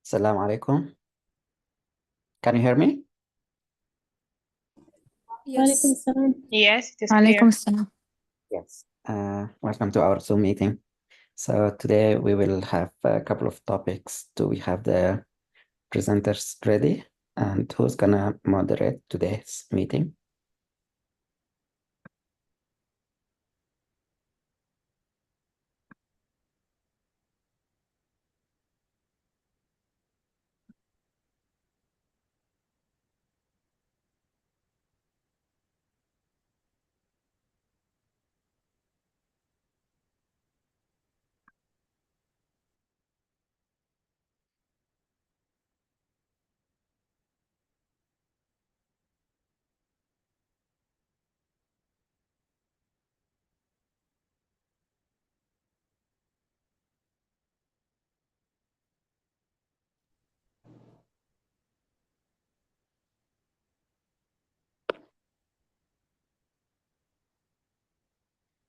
Assalamu alaikum. Can you hear me? وعليكم Yes. السلام. Yes, it is وعليكم clear. السلام. Yes. Welcome to our Zoom meeting. So today we will have a couple of topics. Do we have the presenters ready? And who's gonna moderate today's meeting?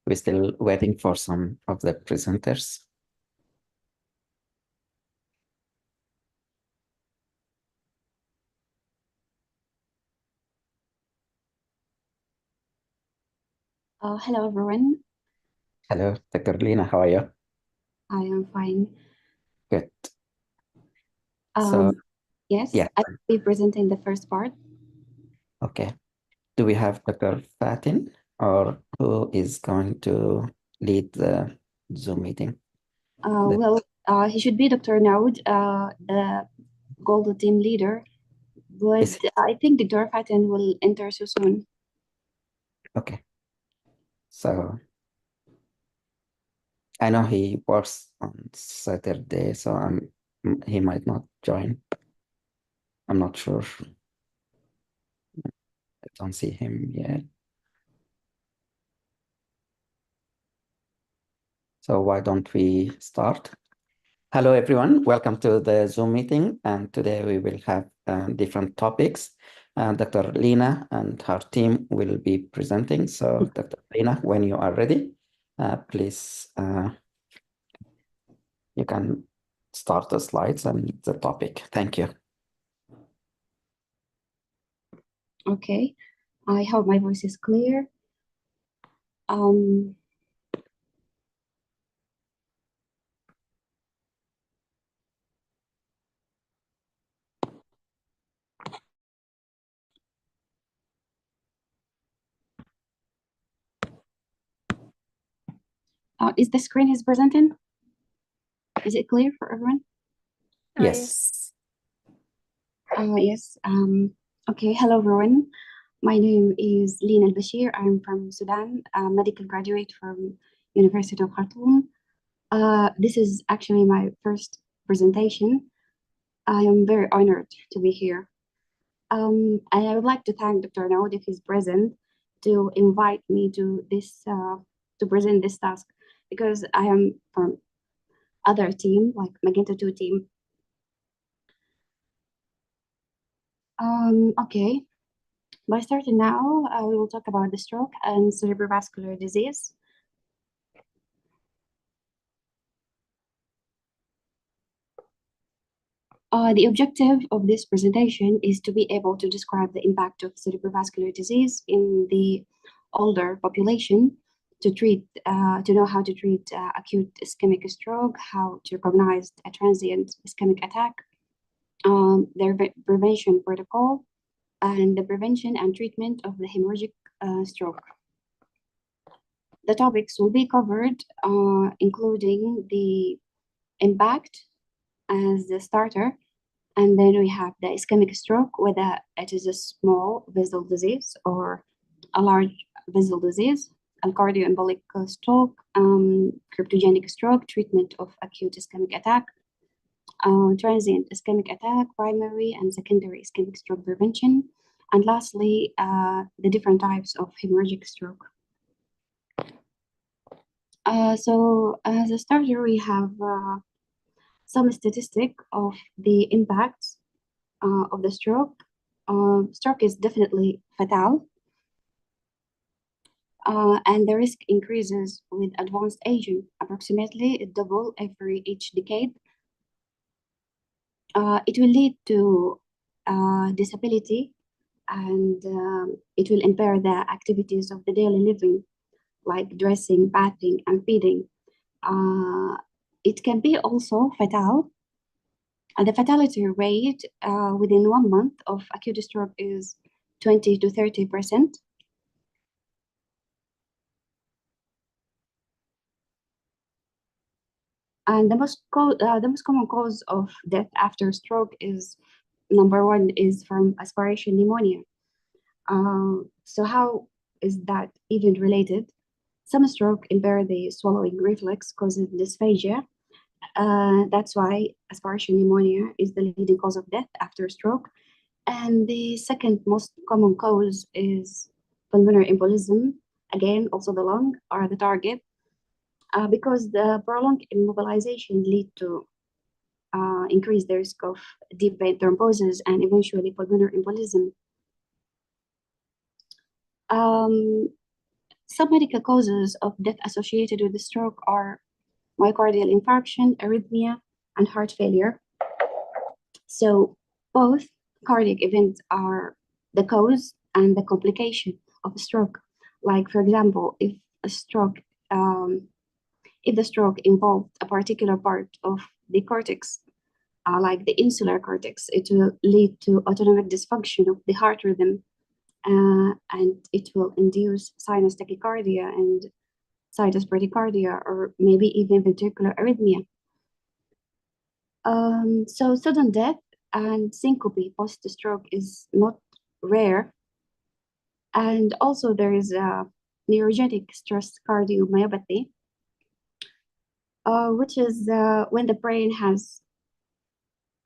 We're still waiting for some of the presenters. Hello, everyone. Hello, Dr. Lina, how are you? I am fine. Good. So, Yes, yeah, I will be presenting the first part. okay. Do we have Dr. Fatin or who is going to lead the Zoom meeting? He should be Dr. Naud, the Golden Team leader, but Is I think Dr. Fatin will enter so soon. Okay. So I know he works on Saturday, so he might not join. I'm not sure. I don't see him yet. So why don't we start? Hello, everyone. Welcome to the Zoom meeting. And today we will have different topics. Dr. Lina and her team will be presenting. So Dr. Lina, when you are ready, please, you can start the slides and the topic. Thank you. Okay, I hope my voice is clear. Is the screen is presenting? Is it clear for everyone? Yes. Yes. Okay, hello, everyone. My name is Lina Al-Bashir. I'm from Sudan, a medical graduate from University of Khartoum. This is actually my first presentation. I am very honored to be here. And I would like to thank Dr. Naud if he's present to invite me to this to present this task, because I am from other team, like Magenta 2 team. Okay. By starting now, we will talk about the stroke and cerebrovascular disease. The objective of this presentation is to be able to describe the impact of cerebrovascular disease in the older population, to know how to treat acute ischemic stroke, how to recognize a transient ischemic attack, their prevention protocol, and the prevention and treatment of the hemorrhagic stroke. The topics will be covered, including the impact as the starter, and then we have the ischemic stroke, whether it is a small vessel disease or a large vessel disease, a cardioembolic stroke, cryptogenic stroke, treatment of acute ischemic attack, transient ischemic attack, primary and secondary ischemic stroke prevention, and lastly, the different types of hemorrhagic stroke. So as a starter, we have some statistic of the impacts of the stroke. Stroke is definitely fatal, and the risk increases with advanced aging, approximately double every each decade. it will lead to disability, and it will impair the activities of the daily living, like dressing, bathing, and feeding. It can be also fatal. And the fatality rate within 1 month of acute stroke is 20 to 30%. And the most common cause of death after stroke is number one is from aspiration pneumonia. So how is that even related? Some stroke impair the swallowing reflex, causing dysphagia. That's why aspiration pneumonia is the leading cause of death after stroke. And the second most common cause is pulmonary embolism. Again, also the lung are the target, because the prolonged immobilization lead to increase the risk of deep vein thrombosis and eventually pulmonary embolism. Some medical causes of death associated with the stroke are myocardial infarction, arrhythmia, and heart failure. So both cardiac events are the cause and the complication of a stroke. Like, for example, if the stroke involved a particular part of the cortex, like the insular cortex, it will lead to autonomic dysfunction of the heart rhythm, and it will induce sinus tachycardia and situs bradycardia, or maybe even ventricular arrhythmia. So sudden death and syncope post-stroke is not rare. And also there is a neurogenic stress cardiomyopathy, which is when the brain has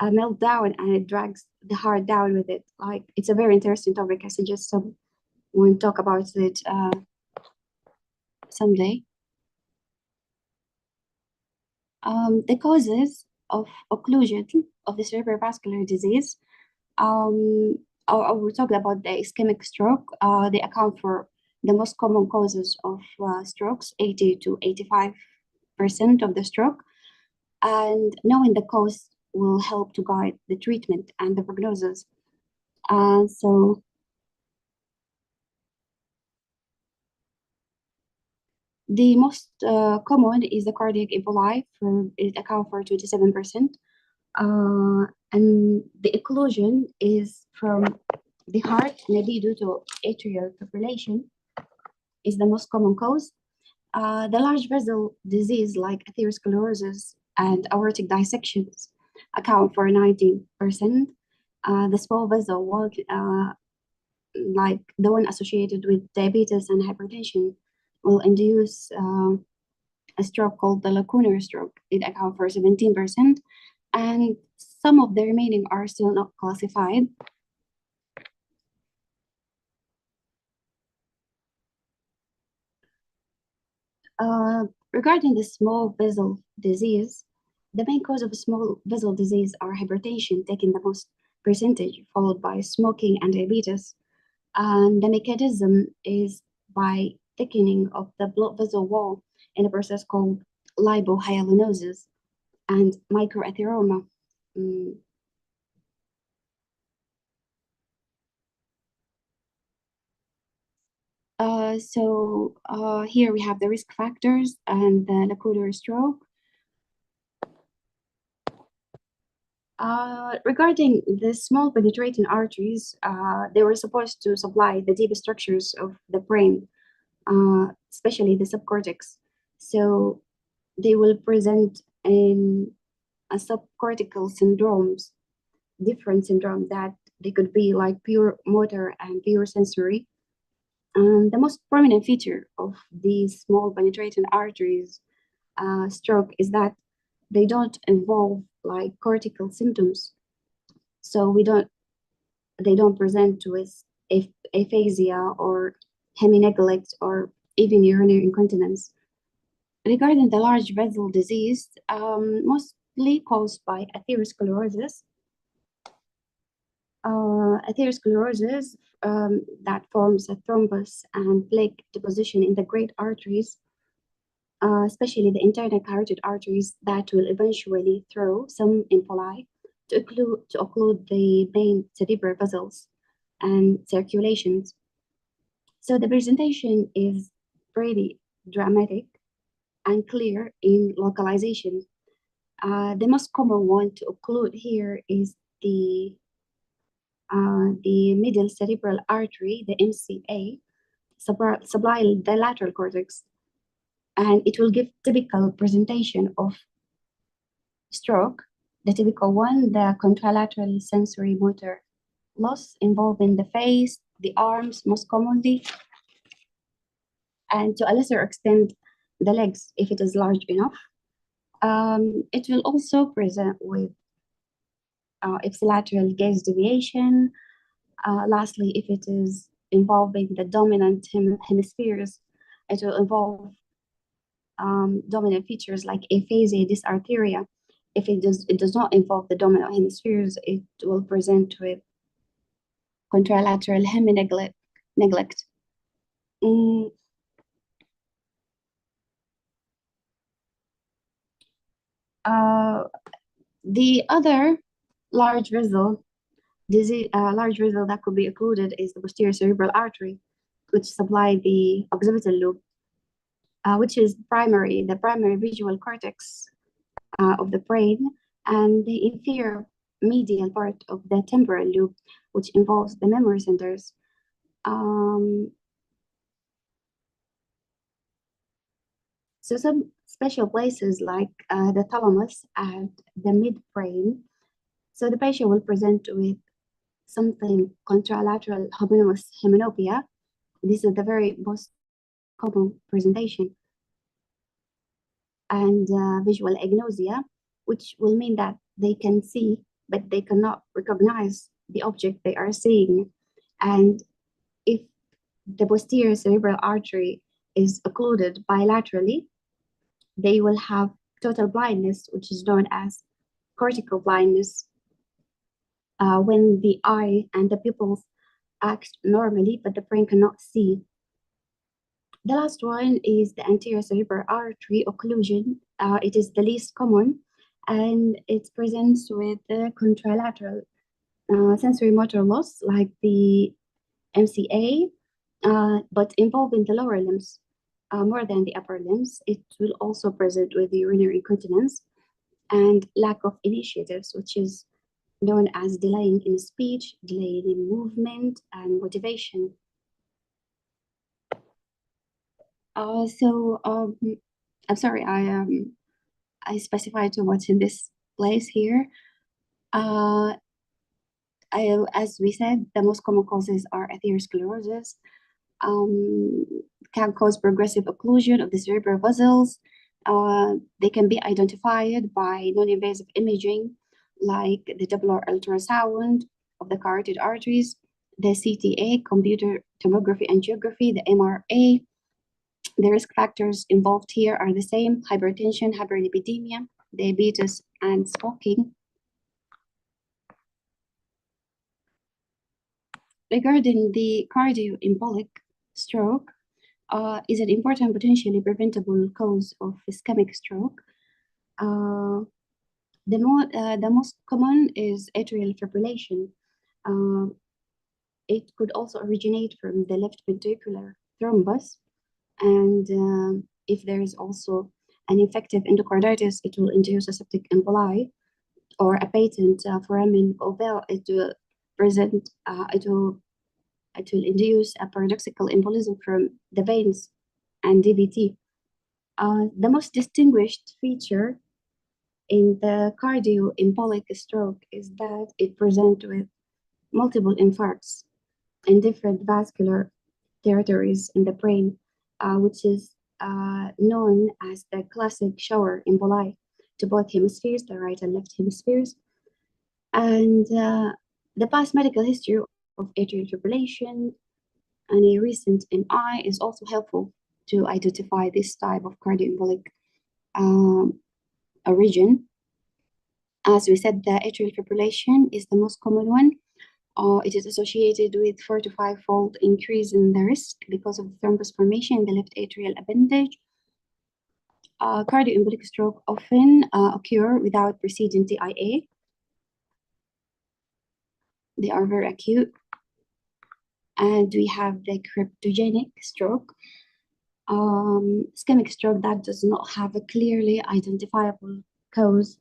a meltdown and it drags the heart down with it. Like, it's a very interesting topic. I suggest someone talk about it someday. The causes of occlusion of the cerebrovascular disease. I will talk about the ischemic stroke. They account for the most common causes of strokes, 80 to 85% of the stroke. And knowing the cause will help to guide the treatment and the prognosis. So the most common is the cardiac emboli, it accounts for 27%. And the occlusion is from the heart, maybe due to atrial fibrillation, is the most common cause. The large vessel disease like atherosclerosis and aortic dissections account for 19%. The small vessel wall, like the one associated with diabetes and hypertension, will induce a stroke called the lacunar stroke. It accounts for 17%, and some of the remaining are still not classified. Regarding the small vessel disease, the main cause of small vessel disease are hypertension, taking the most percentage, followed by smoking and diabetes. And the mechanism is by thickening of the blood vessel wall in a process called lipohyalinosis and microatheroma. Here we have the risk factors and the lacunar stroke. Regarding the small penetrating arteries, they were supposed to supply the deep structures of the brain, especially the subcortex. So they will present in a subcortical syndromes, different syndromes that they could be like pure motor and pure sensory. And the most prominent feature of these small penetrating arteries stroke is that they don't involve like cortical symptoms. So they don't present with aphasia or hemineglect or even urinary incontinence. Regarding the large vessel disease, mostly caused by atherosclerosis. Atherosclerosis that forms a thrombus and plaque deposition in the great arteries, especially the internal carotid arteries, that will eventually throw some emboli to occlude the main cerebral vessels and circulations. So the presentation is pretty dramatic and clear in localization. The most common one to occlude here is the middle cerebral artery, the MCA, sublime the lateral cortex, and it will give typical presentation of stroke. The typical one, the contralateral sensory motor loss involving the face, the arms most commonly, and to a lesser extent, the legs if it is large enough. It will also present with ipsilateral gaze deviation. Lastly, if it is involving the dominant hemispheres, it will involve dominant features like aphasia, dysarthria. If it does not involve the dominant hemispheres, it will present with contralateral hemi-neglect. The other large vessel that could be occluded is the posterior cerebral artery, which supply the occipital lobe, which is the primary visual cortex of the brain, and the inferior medial part of the temporal lobe, which involves the memory centers. So some special places like the thalamus and the midbrain. So the patient will present with something contralateral homonymous heminopia. This is the very most common presentation. And visual agnosia, which will mean that they can see, but they cannot recognize the object they are seeing. And if the posterior cerebral artery is occluded bilaterally, they will have total blindness, which is known as cortical blindness, when the eye and the pupils act normally, but the brain cannot see. The last one is the anterior cerebral artery occlusion. It is the least common, and it presents with the contralateral sensory motor loss, like the MCA, but involving the lower limbs more than the upper limbs. It will also present with urinary incontinence and lack of initiatives, which is known as delaying in speech, delaying in movement, and motivation. I'm sorry, I specified too much in this place here. As we said, the most common causes are atherosclerosis, can cause progressive occlusion of the cerebral vessels. They can be identified by non-invasive imaging, like the Doppler ultrasound of the carotid arteries, the CTA, computer tomography angiography, the MRA. The risk factors involved here are the same: hypertension, hyperlipidemia, diabetes, and smoking. Regarding the cardioembolic stroke, is an important potentially preventable cause of ischemic stroke. The most common is atrial fibrillation. It could also originate from the left ventricular thrombus, and if there is also an infective endocarditis, it will induce a septic emboli or a patent foramen ovale. It will present. It will induce a paradoxical embolism from the veins and DVT. The most distinguished feature in the cardioembolic stroke is that it presents with multiple infarcts in different vascular territories in the brain, which is known as the classic shower emboli to both hemispheres, the right and left hemispheres. And the past medical history of atrial fibrillation and a recent MI is also helpful to identify this type of cardioembolic origin. As we said, the atrial fibrillation is the most common one. It is associated with 4 to 5-fold increase in the risk because of thrombus formation in the left atrial appendage. Cardioembolic stroke often occur without preceding TIA. They are very acute. And we have the cryptogenic stroke, ischemic stroke that does not have a clearly identifiable cause.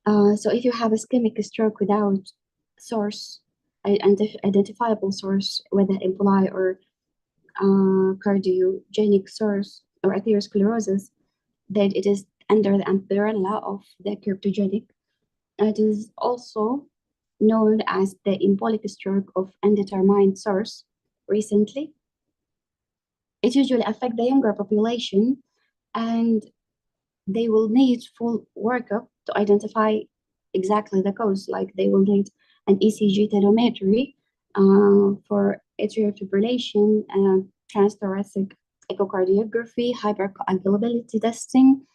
So if you have ischemic stroke without source, identifiable source, whether emboli or cardiogenic source or atherosclerosis, then it is under the umbrella of the cryptogenic. It is also known as the embolic stroke of undetermined source recently. It usually affects the younger population, and they will need full workup to identify exactly the cause. Like they will need an ECG telemetry for atrial fibrillation, transthoracic echocardiography, hypercoagulability testing.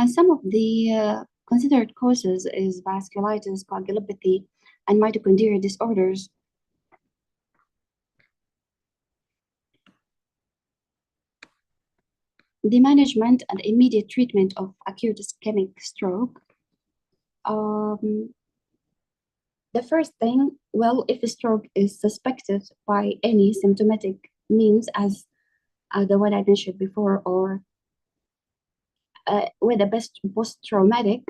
Some of the considered causes is vasculitis, coagulopathy, and mitochondrial disorders. The management and immediate treatment of acute ischemic stroke. The first thing, well, if a stroke is suspected by any symptomatic means, as the one I mentioned before, or with the best post-traumatic,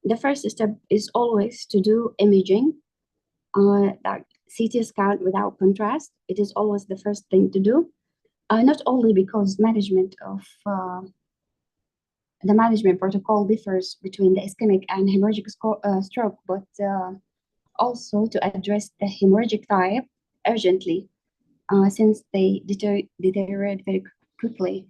the first step is always to do imaging, that CT scan without contrast. It is always the first thing to do, not only because management of the management protocol differs between the ischemic and hemorrhagic stroke, but also to address the hemorrhagic type urgently, since they deteriorate very quickly.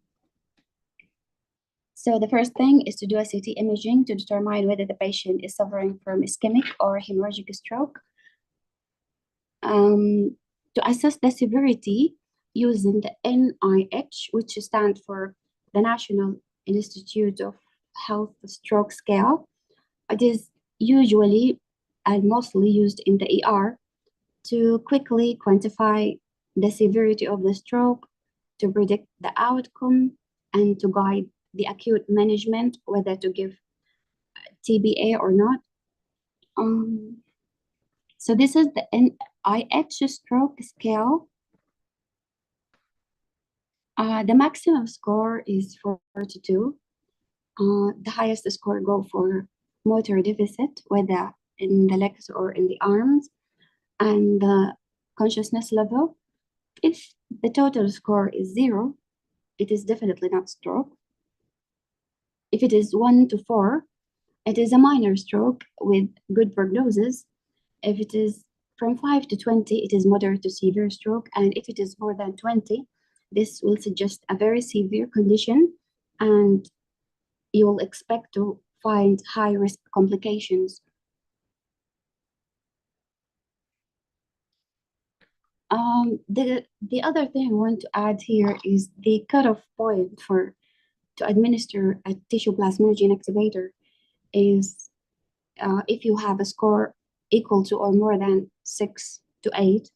So the first thing is to do a CT imaging to determine whether the patient is suffering from ischemic or hemorrhagic stroke. To assess the severity using the NIH, which stands for the National Institute of Health Stroke Scale. It is usually and mostly used in the ER to quickly quantify the severity of the stroke, to predict the outcome, and to guide the acute management, whether to give TBA or not. So this is the NIH stroke scale. The maximum score is 42. The highest score go for motor deficit, whether in the legs or in the arms, and the consciousness level. If the total score is 0, it is definitely not stroke. If it is 1 to 4, it is a minor stroke with good prognosis. If it is from 5 to 20, it is moderate to severe stroke. And if it is more than 20, this will suggest a very severe condition, and you will expect to find high-risk complications. The other thing I want to add here is the cutoff point to administer a tissue plasminogen activator is if you have a score equal to or more than 6 to 8,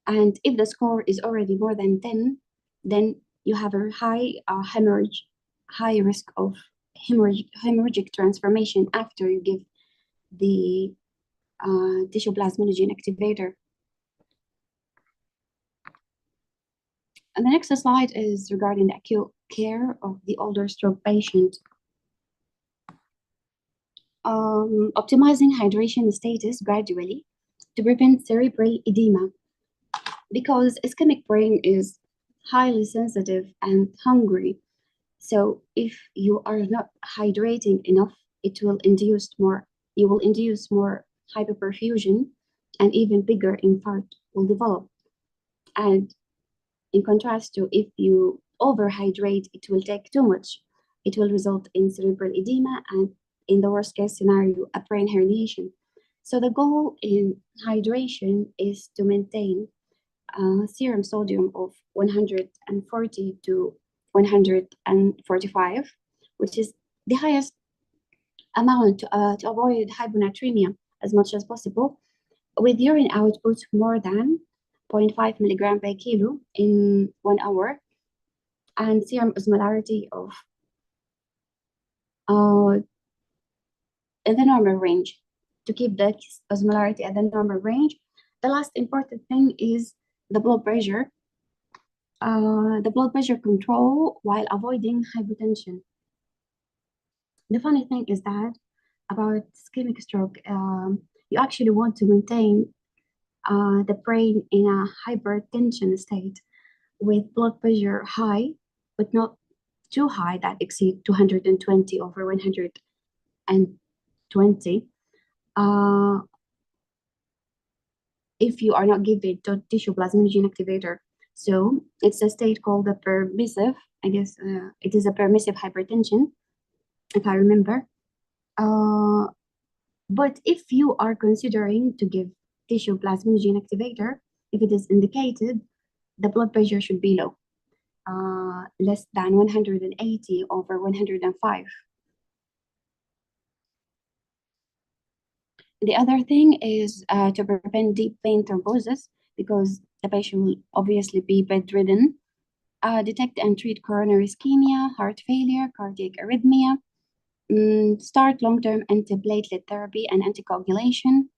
and if the score is already more than 10, then you have a high risk of hemorrhagic transformation after you give the tissue plasminogen activator. And the next slide is regarding the acute care of the older stroke patient. Optimizing hydration status gradually to prevent cerebral edema, because ischemic brain is highly sensitive and hungry. So if you are not hydrating enough, you will induce more hyperperfusion, and even bigger infarct will develop. And in contrast to if you overhydrate, it will take too much. It will result in cerebral edema, and in the worst case scenario, a brain herniation. So the goal in hydration is to maintain serum sodium of 140 to 145, which is the highest amount to avoid hyponatremia as much as possible, with urine output more than 0.5 milligram per kilo in 1 hour, and serum osmolarity of in the normal range, to keep the osmolarity at the normal range. The last important thing is the blood pressure. The blood pressure control while avoiding hypotension. The funny thing is that about ischemic stroke, you actually want to maintain the brain in a hypertension state with blood pressure high, but not too high that exceed 220 over 120. If you are not given tissue plasminogen activator. So it's a state called a permissive, I guess it is a permissive hypertension, if I remember. But if you are considering to give tissue plasminogen activator, if it is indicated, the blood pressure should be low, less than 180 over 105. The other thing is to prevent deep vein thrombosis, because the patient will obviously be bedridden. Detect and treat coronary ischemia, heart failure, cardiac arrhythmia. Start long-term antiplatelet therapy and anticoagulation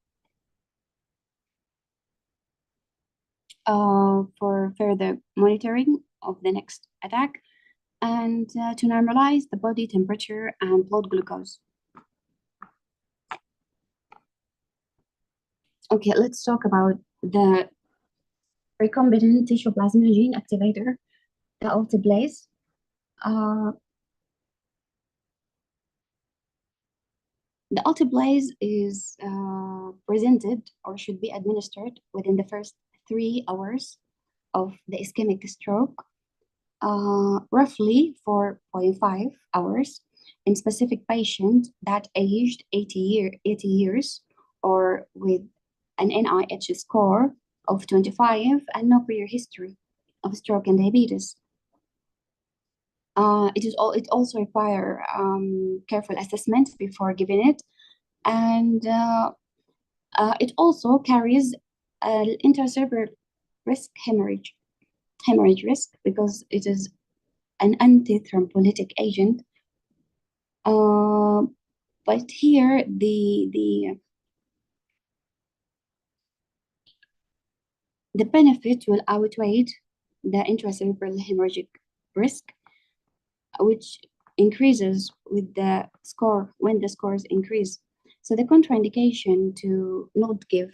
for further monitoring of the next attack, and to normalize the body temperature and blood glucose. Okay, let's talk about the recombinant tissue plasminogen activator, the alteplase. The alteplase is presented or should be administered within the first 3 hours of the ischemic stroke, roughly 4.5 hours in specific patient that aged 80 years or with an NIH score of 25 and no prior history of stroke and diabetes. It also require careful assessment before giving it, and it also carries an intercerebral risk hemorrhage risk because it is an antithrombolytic agent. But here the benefit will outweigh the intracerebral hemorrhagic risk, which increases with the score when the scores increase. So the contraindication to not give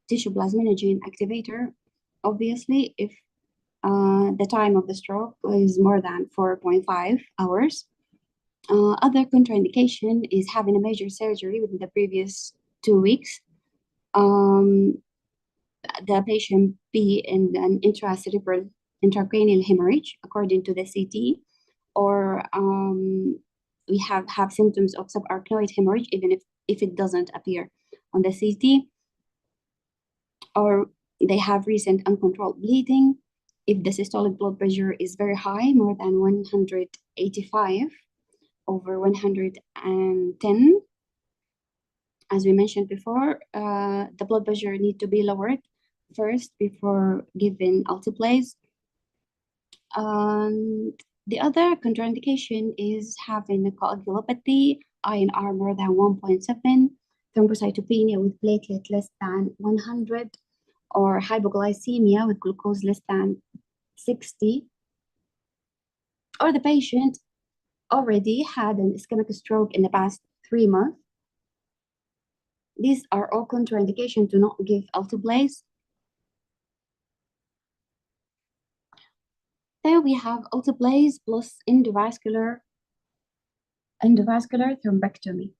tissue plasminogen activator, obviously, if the time of the stroke is more than 4.5 hours. Other contraindication is having a major surgery within the previous 2 weeks. The patient be in an intracerebral intracranial hemorrhage according to the CT, or we have symptoms of subarachnoid hemorrhage even if it doesn't appear on the CT, or they have recent uncontrolled bleeding. If the systolic blood pressure is very high, more than 185 over 110, as we mentioned before, the blood pressure need to be lowered first before giving alteplase. The other contraindication is having a coagulopathy, INR more than 1.7, thrombocytopenia with platelet less than 100, or hypoglycemia with glucose less than 60, or the patient already had an ischemic stroke in the past 3 months. These are all contraindications to not give alteplase. Then we have alteplase plus endovascular thrombectomy.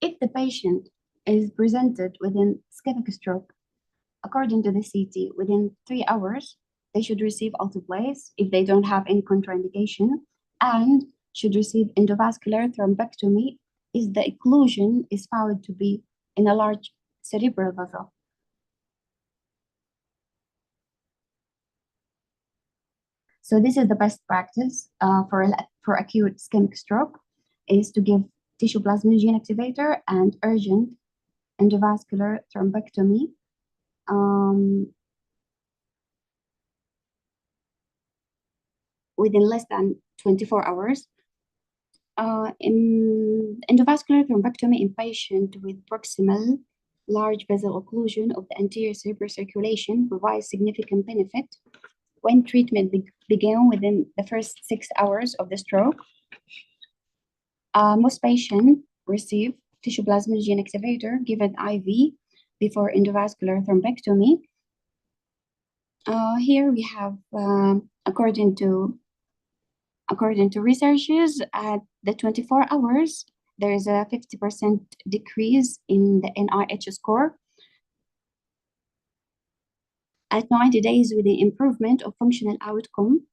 If the patient is presented with an ischemic stroke, according to the CT, within 3 hours, they should receive alteplase if they don't have any contraindication, and should receive endovascular thrombectomy if the occlusion is found to be in a large cerebral vessel. So this is the best practice for acute ischemic stroke, is to give tissue plasminogen activator and urgent endovascular thrombectomy. Within less than 24 hours. In endovascular thrombectomy in patient with proximal large vessel occlusion of the anterior cerebral circulation provides significant benefit when treatment began within the first 6 hours of the stroke. Most patients receive tissue plasminogen activator given IV before endovascular thrombectomy. Here we have, according to researchers, at the 24 hours, there is a 50% decrease in the NIH score. At 90 days, with the improvement of functional outcome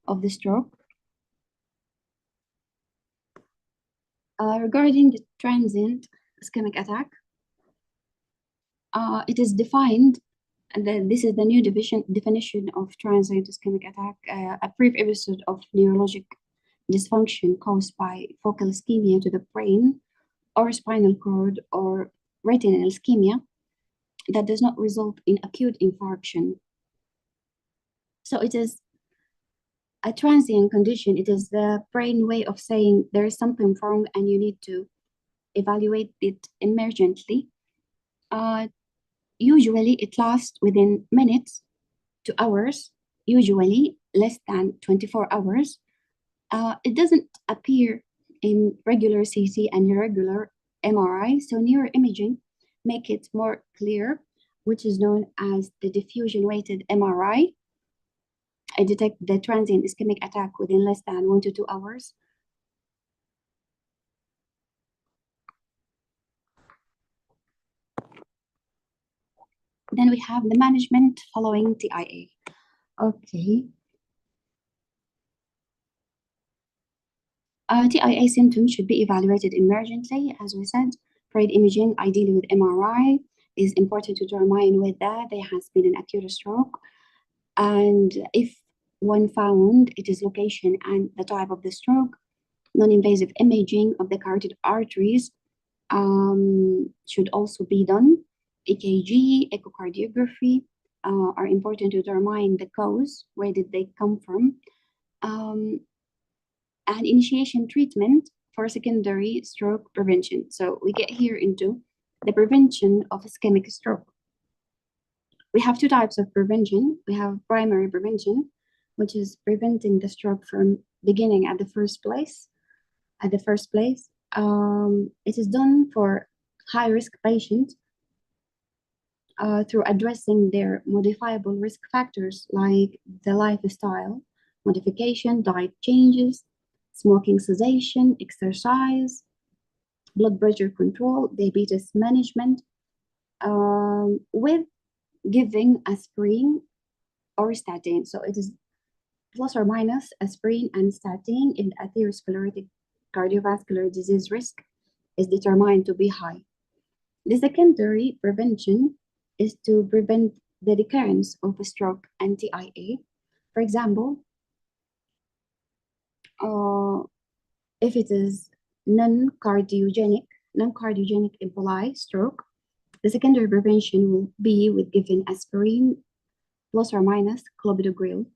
of the stroke. Regarding the transient ischemic attack, it is defined, and this is the new definition of transient ischemic attack, a brief episode of neurologic dysfunction caused by focal ischemia to the brain or spinal cord or retinal ischemia that does not result in acute infarction. So it is a transient condition. It is the brain way of saying there is something wrong and you need to evaluate it emergently. Usually it lasts within minutes to hours, usually less than 24 hours. It doesn't appear in regular CT and irregular MRI, so neuroimaging make it more clear, which is known as the diffusion-weighted MRI. I detect the transient ischemic attack within less than 1 to 2 hours. Then we have the management following TIA. Okay. TIA symptoms should be evaluated emergently, as we said. Brain imaging, ideally with MRI, is important to determine whether there has been an acute stroke. And if one found, it is location and the type of the stroke. Non-invasive imaging of the carotid arteries should also be done. EKG, echocardiography are important to determine the cause, where did they come from. And initiation treatment for secondary stroke prevention. So we get here into the prevention of ischemic stroke. We have two types of prevention. We have primary prevention, which is preventing the stroke from beginning at the first place. It is done for high-risk patients through addressing their modifiable risk factors like the lifestyle modification, diet changes, smoking cessation, exercise, blood pressure control, diabetes management, with giving aspirin or statin. So it is plus or minus aspirin and statin in atherosclerotic cardiovascular disease risk is determined to be high. The secondary prevention is to prevent the recurrence of a stroke and TIA. For example, if it is non-cardiogenic emboli stroke, the secondary prevention will be with giving aspirin plus or minus clopidogrel.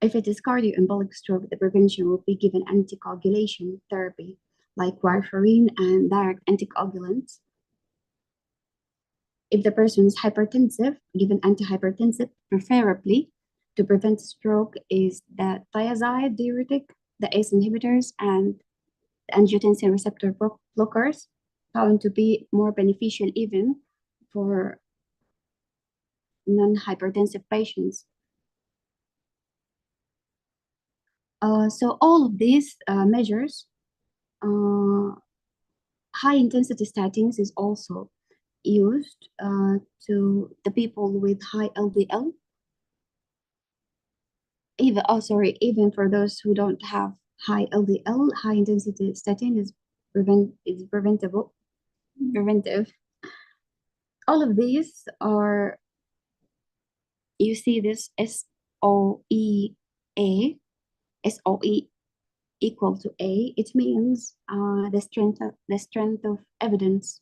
If it is cardioembolic stroke, the prevention will be given anticoagulation therapy like warfarin and direct anticoagulants. If the person is hypertensive, given antihypertensive, preferably to prevent stroke is the thiazide diuretic, the ACE inhibitors, and the angiotensin receptor blockers, found to be more beneficial even for non-hypertensive patients. So all of these measures, high-intensity statins is also used to the people with high LDL. Even for those who don't have high LDL, high-intensity statin is preventive. All of these are, you see this SOE equal to A. It means the strength of evidence.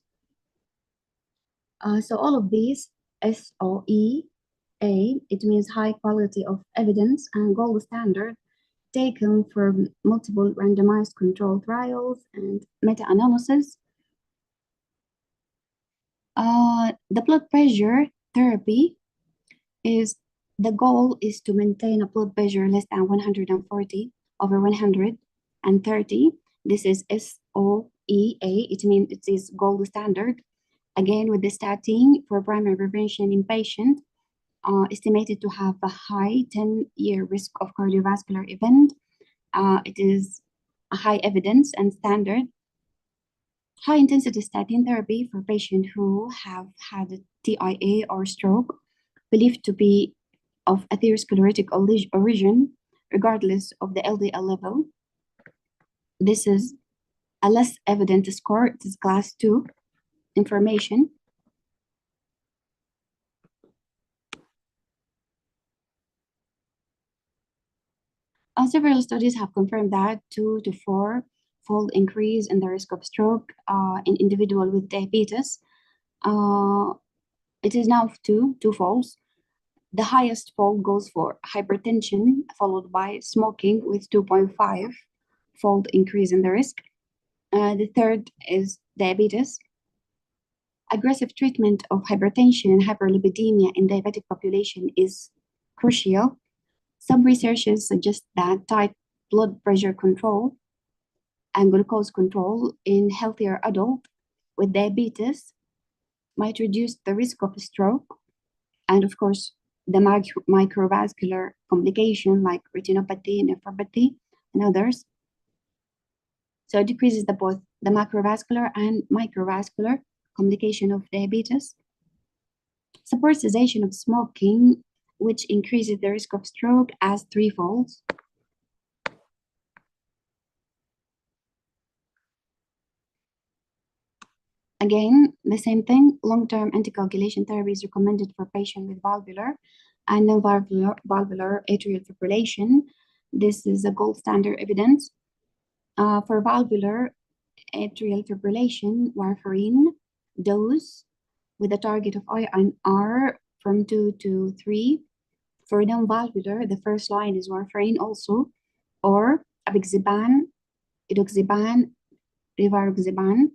So all of these SOE A, it means high quality of evidence, and gold standard taken from multiple randomized controlled trials and meta-analysis. The blood pressure therapy is the goal is to maintain a blood pressure less than 140 over 130. This is SOEA. It means it is gold standard. Again, with the statin for primary prevention in patients estimated to have a high 10-year risk of cardiovascular event. It is a high evidence and standard. High-intensity statin therapy for patients who have had a TIA or stroke, believed to be of atherosclerotic origin, regardless of the LDL level. This is a less evident score. It is class 2 information. Several studies have confirmed that 2 to 4-fold increase in the risk of stroke in individuals with diabetes. It is now two-folds. The highest fold goes for hypertension, followed by smoking with 2.5-fold increase in the risk. The third is diabetes. Aggressive treatment of hypertension and hyperlipidemia in diabetic population is crucial. Some researchers suggest that tight blood pressure control and glucose control in healthier adults with diabetes might reduce the risk of stroke and, of course, the microvascular complication like retinopathy, nephropathy, and others. So it decreases both the macrovascular and microvascular complication of diabetes. Supports cessation of smoking, which increases the risk of stroke as 3-folds. Again, the same thing, long-term anticoagulation therapy is recommended for patients with valvular and non-valvular atrial fibrillation. This is a gold standard evidence. For valvular atrial fibrillation, warfarin dose with a target of INR from 2 to 3. For non-valvular, the first line is warfarin also, or apixaban, edoxaban, rivaroxaban,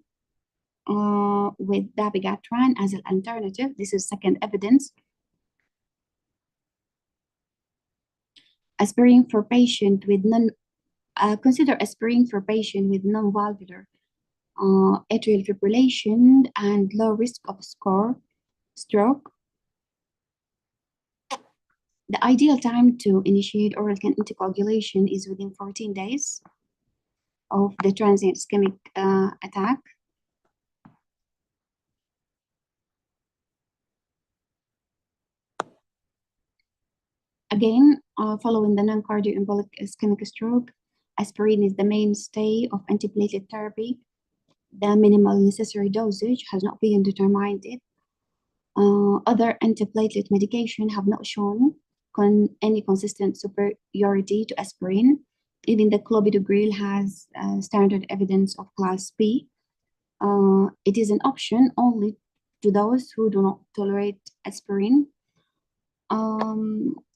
with dabigatran as an alternative. This is second evidence. Aspirin for patient with consider aspirin for patient with non-valvular atrial fibrillation and low risk of stroke. The ideal time to initiate oral anticoagulation is within 14 days of the transient ischemic attack. Again, following the non-cardioembolic ischemic stroke, aspirin is the mainstay of antiplatelet therapy. The minimal necessary dosage has not been determined yet. Other antiplatelet medication have not shown any consistent superiority to aspirin. Even the clopidogrel has standard evidence of class B. It is an option only to those who do not tolerate aspirin.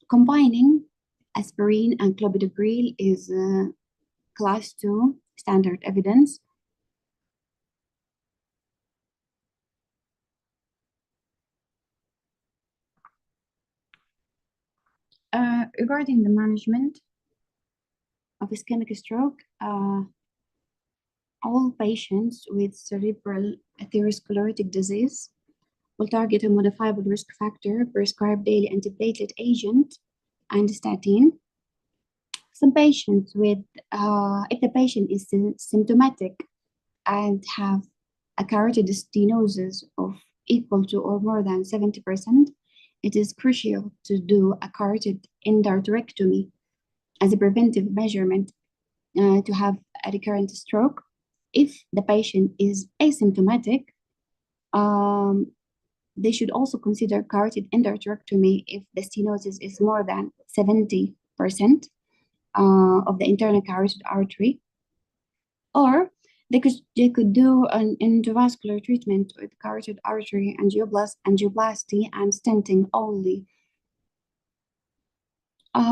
Combining aspirin and clopidogrel is class 2 standard evidence. Regarding the management of ischemic stroke, all patients with cerebral atherosclerotic disease will target a modifiable risk factor, prescribe daily antiplatelet agent, and statin. Some patients with, if the patient is symptomatic and have a carotid stenosis of equal to or more than 70%, it is crucial to do a carotid endarterectomy as a preventive measurement to have a recurrent stroke. If the patient is asymptomatic, they should also consider carotid endarterectomy if the stenosis is more than 70% of the internal carotid artery. Or they could do an endovascular treatment with carotid artery angioplasty and stenting only.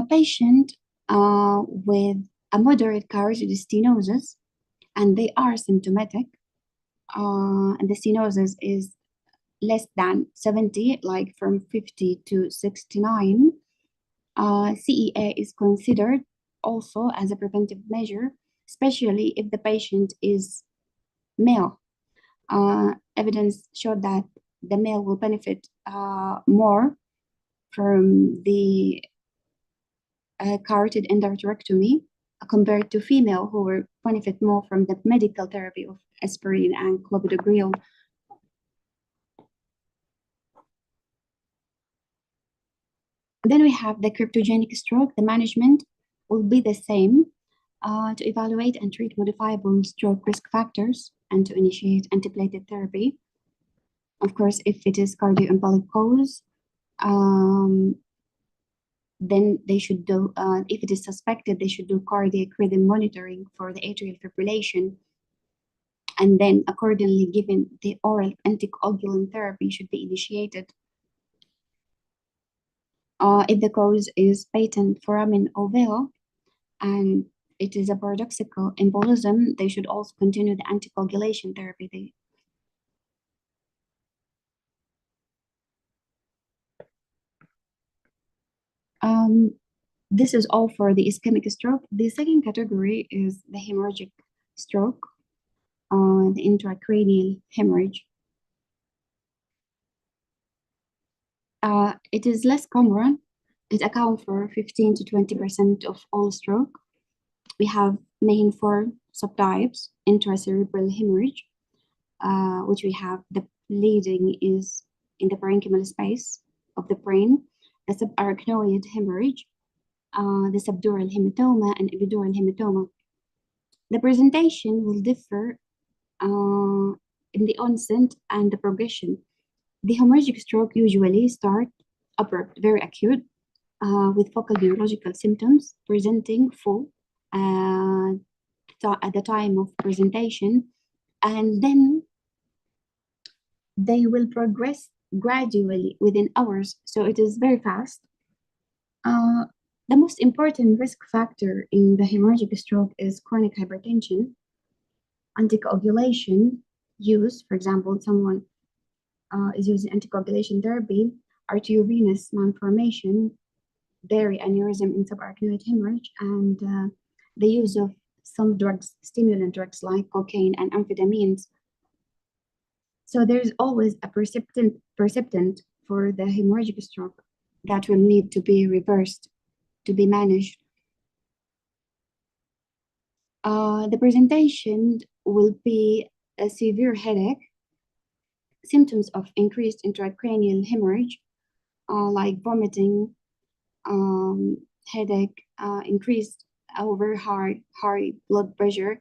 Patient with a moderate carotid stenosis, and they are symptomatic, and the stenosis is less than 70, like from 50 to 69, CEA is considered also as a preventive measure, especially if the patient is male. Evidence showed that the male will benefit more from the carotid endarterectomy compared to female who will benefit more from the medical therapy of aspirin and clopidogrel. Then we have the cryptogenic stroke. The management will be the same to evaluate and treat modifiable stroke risk factors and to initiate antiplatelet therapy. Of course, if it is cardioembolic cause, then they should do, if it is suspected, they should do cardiac rhythm monitoring for the atrial fibrillation. And then accordingly, given the oral anticoagulant therapy should be initiated. If the cause is patent foramen ovale and it is a paradoxical embolism, they should also continue the anticoagulation therapy. This is all for the ischemic stroke. The second category is the hemorrhagic stroke, the intracranial hemorrhage. It is less common. It accounts for 15 to 20% of all stroke. We have main four subtypes: intracerebral hemorrhage, which we have the bleeding is in the parenchymal space of the brain, the subarachnoid hemorrhage, the subdural hematoma, and epidural hematoma. The presentation will differ in the onset and the progression. The hemorrhagic stroke usually start abrupt, very acute, with focal neurological symptoms presenting full at the time of presentation, and then they will progress gradually within hours, so it is very fast. The most important risk factor in the hemorrhagic stroke is chronic hypertension, anticoagulation use. For example, someone is using anticoagulation therapy, arteriovenous malformation, berry aneurysm in subarachnoid hemorrhage, and the use of some drugs, stimulant drugs like cocaine and amphetamines. So there's always a perceptant for the hemorrhagic stroke that will need to be reversed, to be managed. The presentation will be a severe headache, symptoms of increased intracranial hemorrhage, like vomiting, headache, increased over high blood pressure,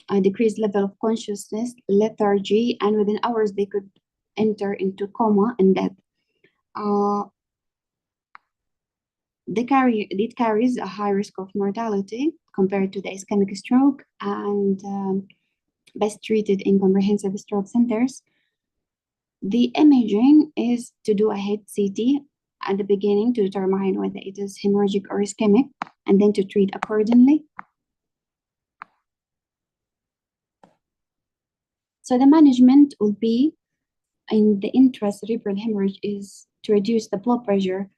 a decreased level of consciousness, lethargy, and within hours they could enter into coma and death. It carries a high risk of mortality compared to the ischemic stroke, and best treated in comprehensive stroke centers. The imaging is to do a head CT at the beginning to determine whether it is hemorrhagic or ischemic, and then to treat accordingly. So the management will be in the intracerebral hemorrhage is to reduce the blood pressure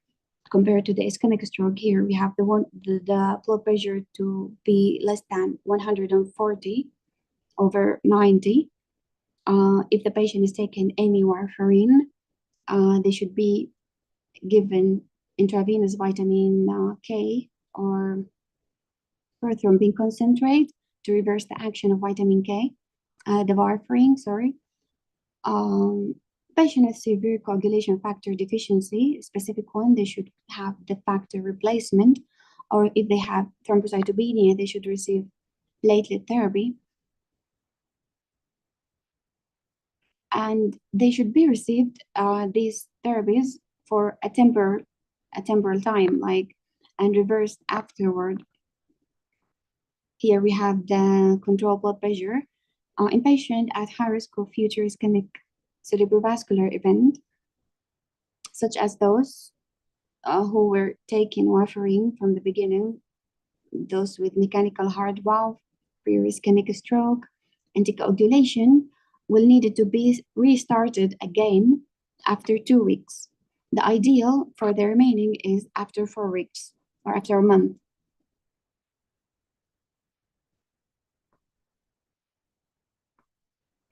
compared to the ischemic stroke. Here we have the blood pressure to be less than 140/90. If the patient is taking any warfarin, they should be given intravenous vitamin K or prothrombin concentrate to reverse the action of vitamin K, the warfarin, sorry. Patient with severe coagulation factor deficiency, specific one, they should have the factor replacement, or if they have thrombocytopenia, they should receive platelet therapy. And they should be received these therapies for a temporal time, like, and reversed afterward. Here we have the controlled blood pressure in patient at high risk of future ischemic cerebrovascular event, such as those who were taking warfarin from the beginning those with mechanical heart valve, pre-ischemic stroke, anticoagulation will need to be restarted again after 2 weeks. The ideal for the remaining is after 4 weeks or after a month.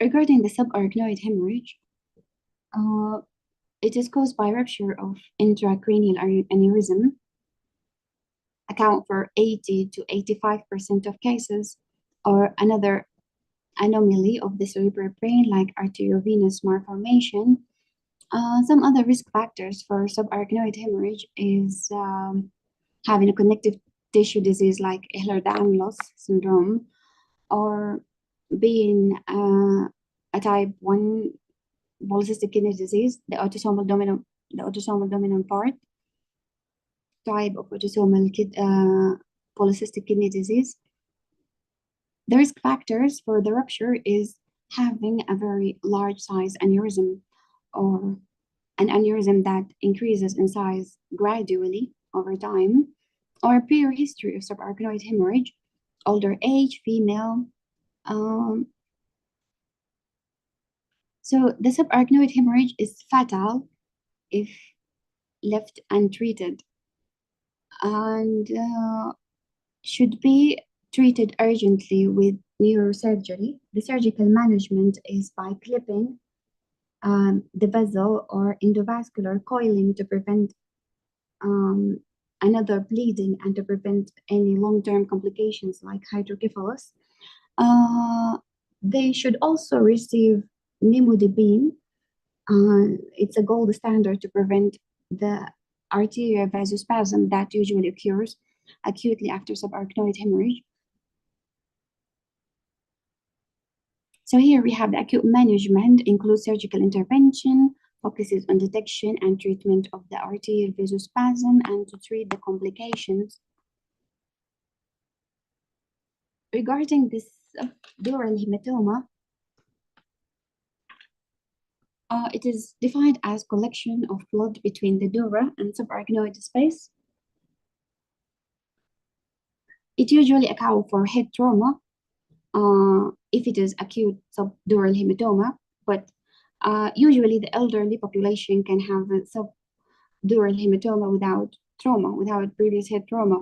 Regarding the subarachnoid hemorrhage, it is caused by rupture of intracranial aneurysm, account for 80 to 85% of cases, or another anomaly of the cerebral brain like arteriovenous malformation. Some other risk factors for subarachnoid hemorrhage is having a connective tissue disease like Ehlers-Danlos syndrome, or being a type 1 polycystic kidney disease, the autosomal dominant part type of autosomal polycystic kidney disease. The risk factors for the rupture is having a very large size aneurysm, or an aneurysm that increases in size gradually over time, or a prior history of subarachnoid hemorrhage, older age, female. So the subarachnoid hemorrhage is fatal if left untreated, and should be treated urgently with neurosurgery. The surgical management is by clipping the vessel or endovascular coiling to prevent another bleeding and to prevent any long-term complications like hydrocephalus. They should also receive nimodipine. It's a gold standard to prevent the arterial vasospasm that usually occurs acutely after subarachnoid hemorrhage. So here we have the acute management includes surgical intervention, focuses on detection and treatment of the arterial vasospasm and to treat the complications. Regarding this subdural hematoma, it is defined as collection of blood between the dura and subarachnoid space. It usually accounts for head trauma if it is acute subdural hematoma, but usually the elderly population can have a subdural hematoma without trauma, without previous head trauma,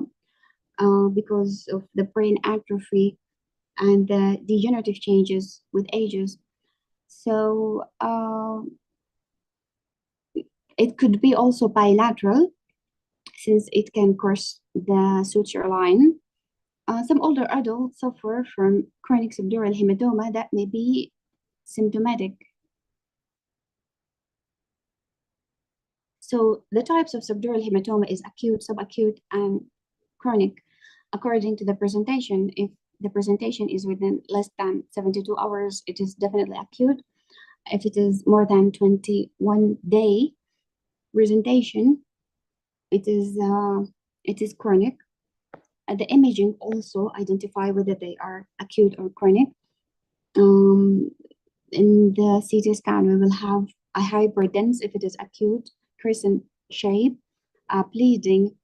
because of the brain atrophy and the degenerative changes with ages. So it could be also bilateral, since it can cross the suture line. Some older adults suffer from chronic subdural hematoma that may be symptomatic. So the types of subdural hematoma is acute, subacute, and chronic. According to the presentation, if the presentation is within less than 72 hours, it is definitely acute. If it is more than 21-day presentation, it is chronic. The imaging also identify whether they are acute or chronic. In the CT scan, we will have a hyperdense if it is acute, crescent shape, bleeding,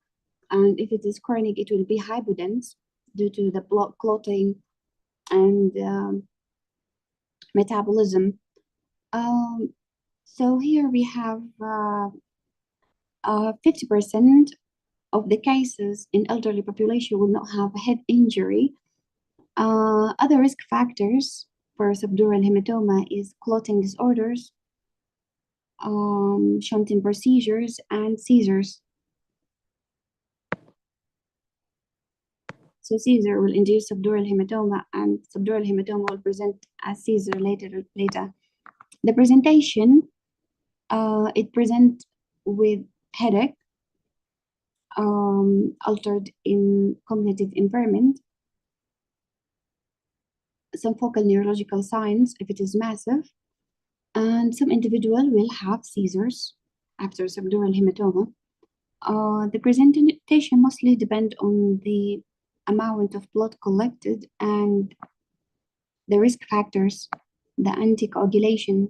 and if it is chronic, it will be hypodense due to the blood clotting and metabolism. So here we have 50% of the cases in elderly population will not have a head injury. Other risk factors for subdural hematoma is clotting disorders, shunting procedures, and seizures. So seizure will induce subdural hematoma, and subdural hematoma will present as seizure later. The presentation, it presents with headache, altered in cognitive impairment, some focal neurological signs if it is massive, and some individual will have seizures after subdural hematoma. The presentation mostly depend on the amount of blood collected and the risk factors, the anticoagulation.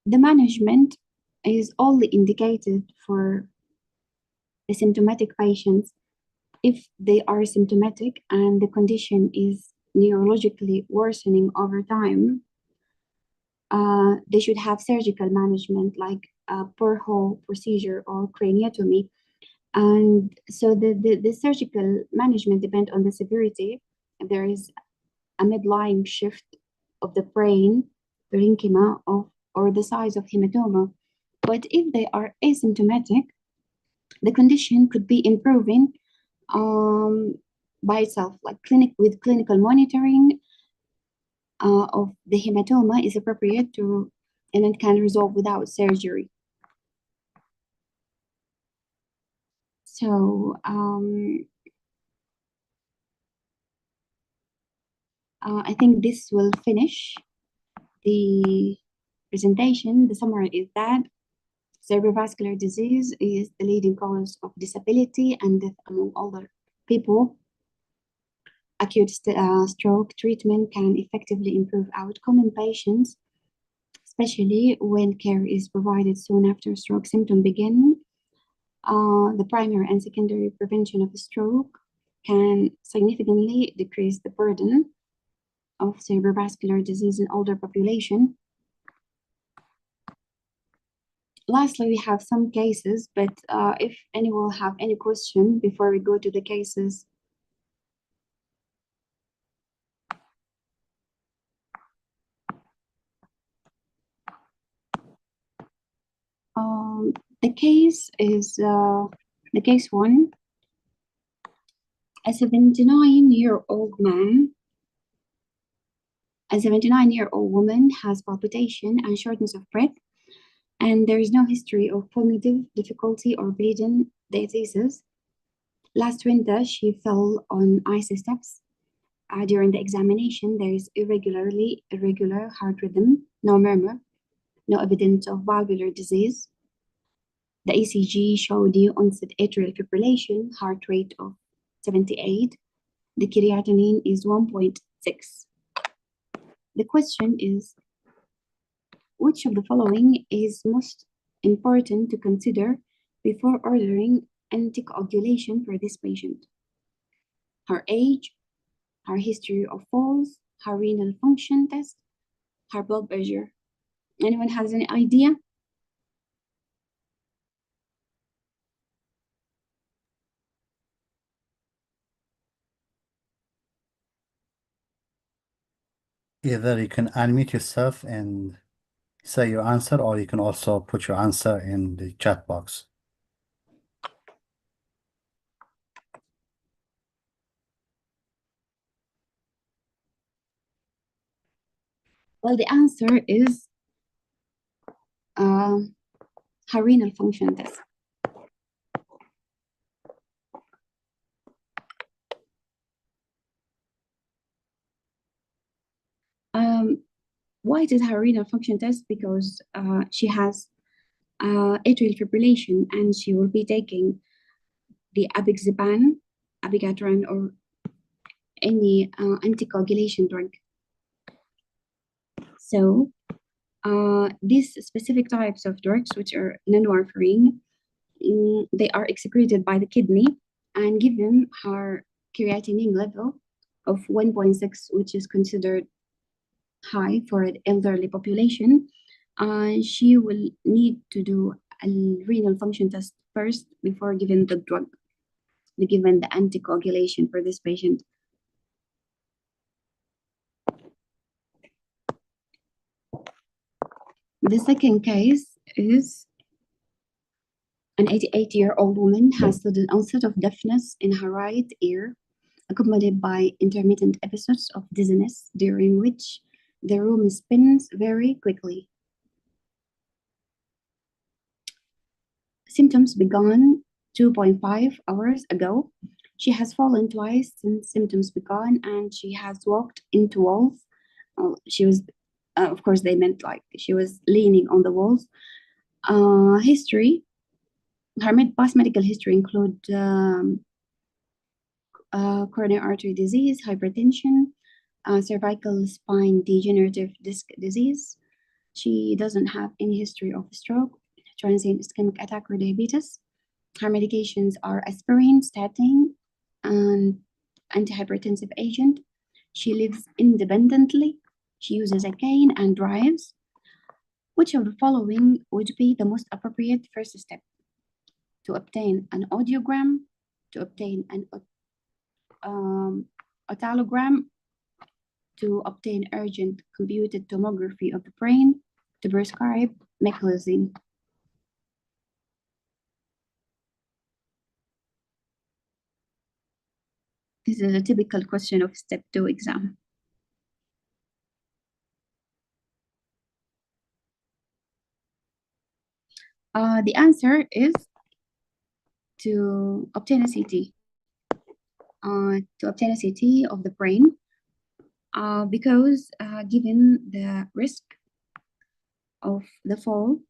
The management is only indicated for the symptomatic patients if they are symptomatic and the condition is neurologically worsening over time. They should have surgical management like a per-hole procedure or craniotomy. And so the surgical management depends on the severity. If there is a midline shift of the brain, parenchyma, or the size of hematoma. But if they are asymptomatic, the condition could be improving by itself, like with clinical monitoring of the hematoma is appropriate to, and it can resolve without surgery. So I think this will finish the presentation. The summary is that cerebrovascular disease is the leading cause of disability and death among older people. Acute stroke treatment can effectively improve outcome in patients, especially when care is provided soon after stroke symptoms begin. The primary and secondary prevention of stroke can significantly decrease the burden of cerebrovascular disease in older population. Lastly, we have some cases, but if anyone have any question before we go to the cases. The case is the case one. A 79-year-old man, a 79-year-old woman has palpitation and shortness of breath, and there is no history of cognitive difficulty or bleeding diseases. Last winter, she fell on icy steps. During the examination, there is irregular heart rhythm, no murmur, no evidence of valvular disease. The ECG showed the onset atrial fibrillation, heart rate of 78. The creatinine is 1.6. The question is, which of the following is most important to consider before ordering anticoagulation for this patient? Her age, her history of falls, her renal function test, her blood pressure. Anyone has any idea? Either you can unmute yourself and say your answer, or you can also put your answer in the chat box. Well, the answer is her renal function test. Why it is her renal function test? Because she has atrial fibrillation and she will be taking the apixaban, abiraterone, or any anticoagulation drug. So these specific types of drugs, which are non-warfarin, they are excreted by the kidney and given her creatinine level of 1.6, which is considered high for an elderly population. She will need to do a renal function test first before giving the drug, given the anticoagulation for this patient. The second case is an 88-year-old woman has sudden onset of deafness in her right ear, accompanied by intermittent episodes of dizziness, during which the room spins very quickly. Symptoms began 2.5 hours ago. She has fallen twice since symptoms began, and she has walked into walls. She was, of course, they meant like she was leaning on the walls. History, her past medical history include coronary artery disease, hypertension, cervical spine degenerative disc disease. She doesn't have any history of stroke. transient ischemic attack or diabetes. Her medications are aspirin, statin, and antihypertensive agent. She lives independently. She uses a cane and drives. Which of the following would be the most appropriate first step? To obtain an audiogram, to obtain an otalogram, to obtain urgent computed tomography of the brain, to prescribe meclizine. This is a typical question of step 2 exam. The answer is to obtain a CT. To obtain a CT of the brain, because given the risk of the fall,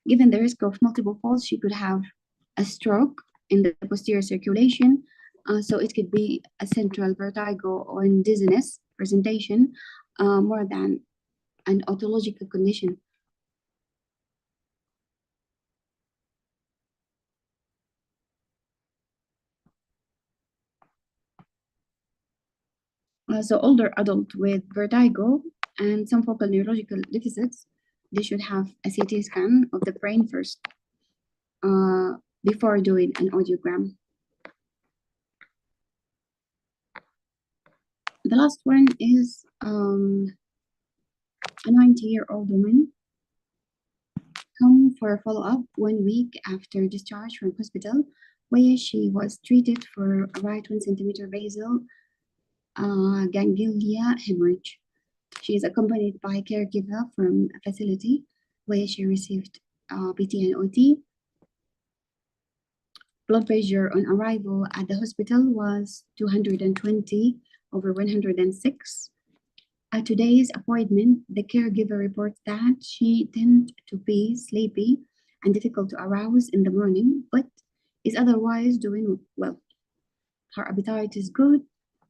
given the risk of multiple falls, she could have a stroke in the posterior circulation. So it could be a central vertigo or dizziness presentation more than an otological condition. So older adult with vertigo and some focal neurological deficits, they should have a CT scan of the brain first before doing an audiogram. The last one is a 90-year-old woman come for a follow-up 1 week after discharge from hospital, where she was treated for a right 1 centimeter basal ganglia hemorrhage. She is accompanied by a caregiver from a facility where she received PT and OT. Blood pressure on arrival at the hospital was 220/106. At today's appointment, the caregiver reports that she tends to be sleepy and difficult to arouse in the morning, but is otherwise doing well. Her appetite is good.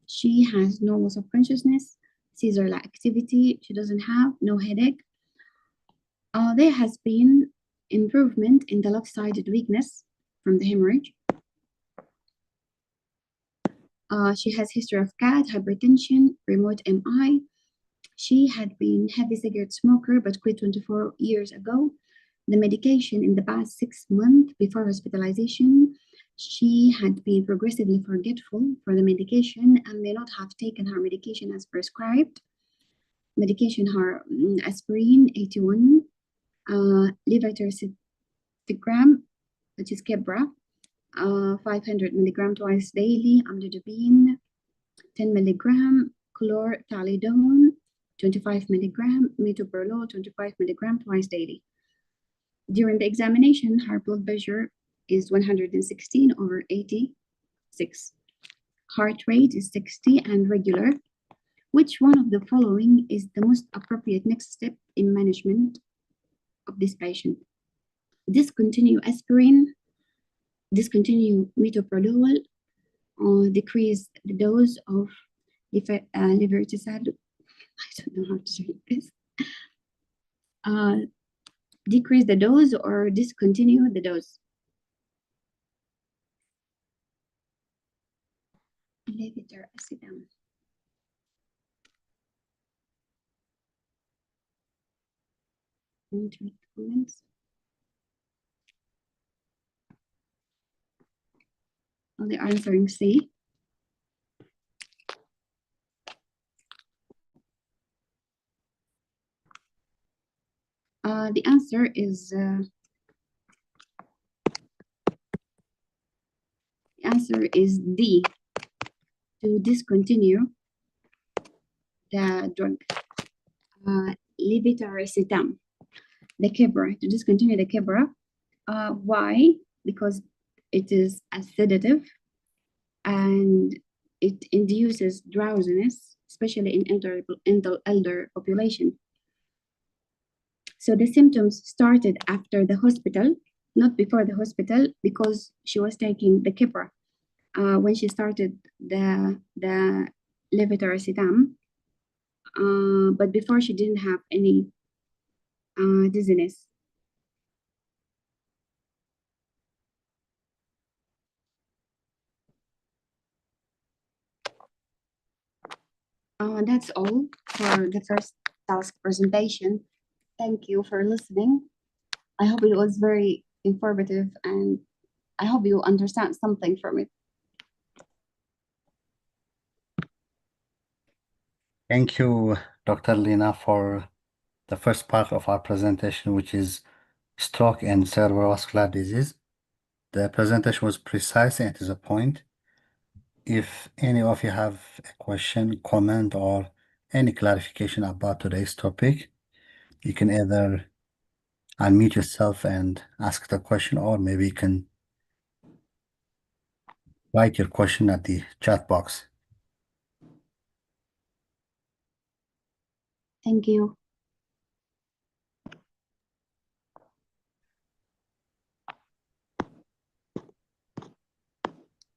She has no loss of consciousness, seizure-like activity. She doesn't have no headache. There has been improvement in the left-sided weakness from the hemorrhage. She has history of CAD, hypertension, remote MI. She had been heavy cigarette smoker but quit 24 years ago. The medication in the past 6 months before hospitalization, she had been progressively forgetful for the medication and may not have taken her medication as prescribed. Medication, her aspirin 81, levetiracetam, which is Kebra, 500 milligram twice daily, amlodipine 10 milligram, chlorthalidone 25 milligram, metoprolol 25 milligram twice daily. During the examination, her blood pressure is 116/86. Heart rate is 60 and regular. Which one of the following is the most appropriate next step in management of this patient? Discontinue aspirin, discontinue metoprolol, or decrease the dose of levetiracetam. I don't know how to say this. Decrease the dose or discontinue the dose. Levetiracetam. Comments. Oh, they're answering C. The answer is D, to discontinue the drug, levetiracetam, the Kebra, to discontinue the Kebra. Why? Because it is a sedative and it induces drowsiness, especially in elder population. So the symptoms started after the hospital, not before the hospital, because she was taking the Kebra. When she started the levetiracetam, but before she didn't have any dizziness. That's all for the first task presentation. Thank you for listening. I hope it was very informative and I hope you understand something from it. Thank you, Dr. Lina, for the first part of our presentation, which is stroke and cerebrovascular disease. The presentation was precise and to the point. If any of you have a question, comment, or any clarification about today's topic, you can either unmute yourself and ask the question, or maybe you can write your question at the chat box. Thank you.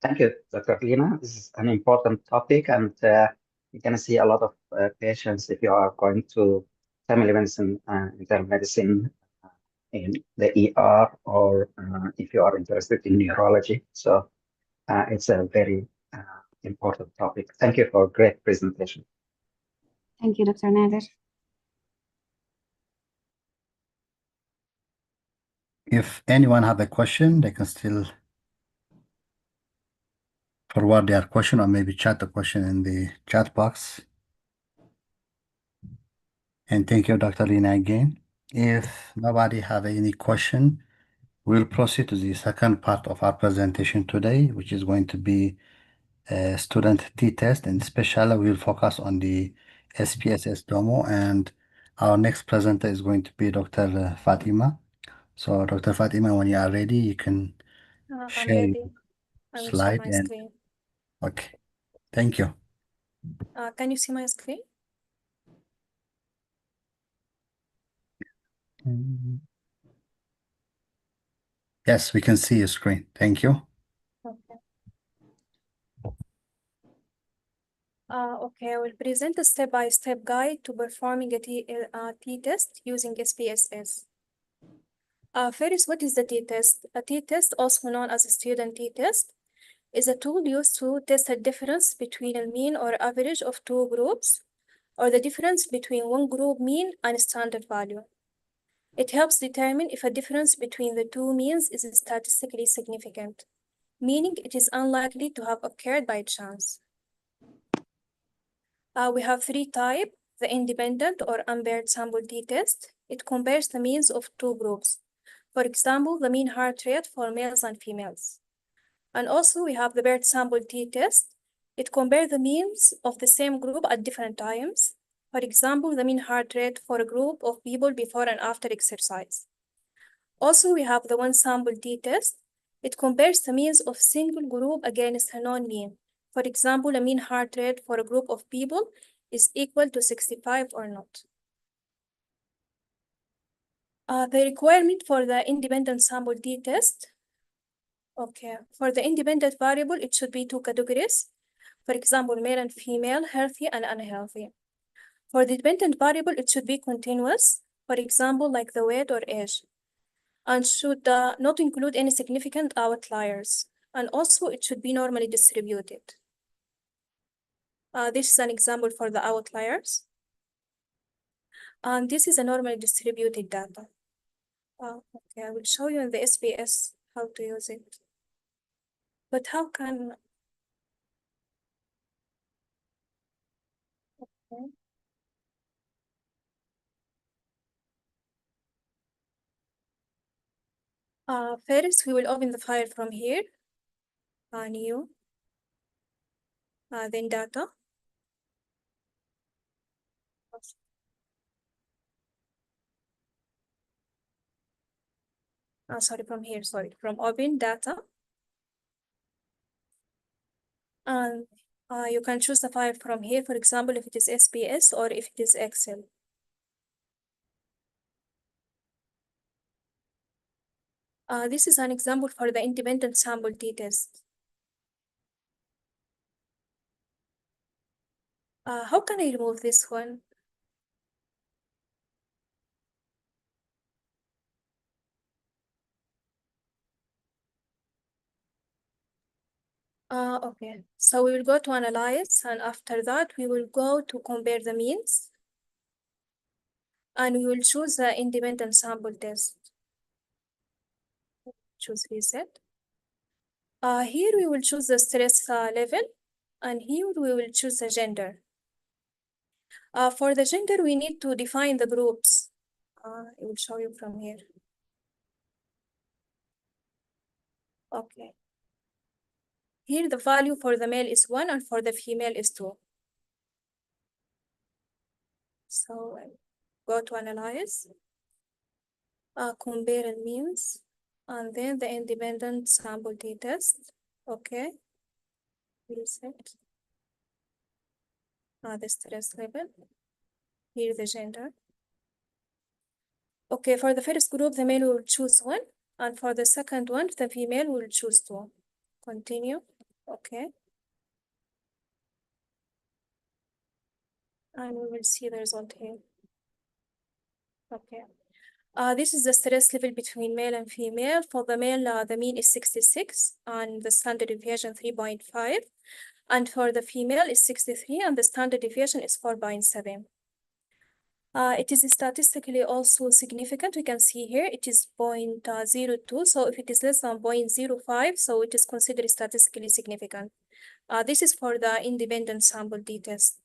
Thank you, Dr. Lina. This is an important topic, and you're going to see a lot of patients if you are going to family medicine, internal medicine, in the ER, or if you are interested in neurology. So it's a very important topic. Thank you for a great presentation. Thank you, Dr. Nader. If anyone have a question, they can still forward their question or maybe chat the question in the chat box. And thank you, Dr. Lina, again. If nobody have any question, we'll proceed to the second part of our presentation today, which is going to be a student t-test, and especially we'll focus on the SPSS demo, and our next presenter is going to be Dr. Fatima. So Dr. Fatima, when you are ready, you can I'm share ready. your I will share slide my and screen. okay. Thank you. Can you see my screen? Yes, we can see your screen. Thank you. Okay. Okay, I will present a step-by-step guide to performing a t-test using SPSS. First, what is the t-test? A t-test, also known as a student t-test, is a tool used to test the difference between a mean or average of two groups, or the difference between one group mean and standard value. It helps determine if a difference between the two means is statistically significant, meaning it is unlikely to have occurred by chance. We have three types: the independent or unpaired sample t-test. It compares the means of two groups. For example, the mean heart rate for males and females. And also we have the paired sample t-test. It compares the means of the same group at different times. For example, the mean heart rate for a group of people before and after exercise. Also, we have the one sample t-test. It compares the means of single group against a non-mean. For example, a mean heart rate for a group of people is equal to 65 or not. The requirement for the independent sample t-test. Okay, for the independent variable, it should be two categories. For example, male and female, healthy and unhealthy. For the dependent variable, it should be continuous. For example, like the weight or age. And should not include any significant outliers. And also it should be normally distributed. This is an example for the outliers. And this is a normally distributed data. Okay, I will show you in the SPS how to use it. But how can... Okay. First, we will open the file from here. New. Then data. Sorry, from here, sorry, from open data. And you can choose the file from here, for example, if it is SPS or if it is Excel. This is an example for the independent sample t-test. How can I remove this one? Okay, so we will go to analyze, and after that we will go to compare the means, and we will choose the independent sample test. Choose reset. Here we will choose the stress level, and here we will choose the gender. For the gender, we need to define the groups. I will show you from here. Okay. Here the value for the male is 1 and for the female is 2. So go to analyze, compare and means, and then the independent sample t-test. Okay. Reset. The stress level. Here the gender. Okay, for the first group, the male will choose 1, and for the second one, the female will choose 2. Continue. Okay. And we will see the result here. Okay. This is the stress level between male and female. For the male, the mean is 66 and the standard deviation 3.5. And for the female is 63 and the standard deviation is 4.7. It is statistically also significant. We can see here it is 0.02. So if it is less than 0.05, so it is considered statistically significant. This is for the independent sample t-test.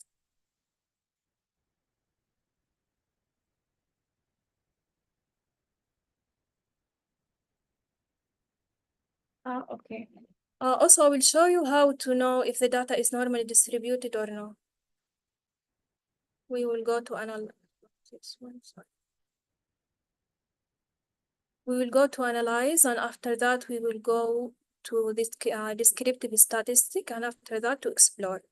Okay. Also, I will show you how to know if the data is normally distributed or not. We will go to analyze. We will go to analyze, and after that, we will go to this descriptive statistic, and after that, to explore.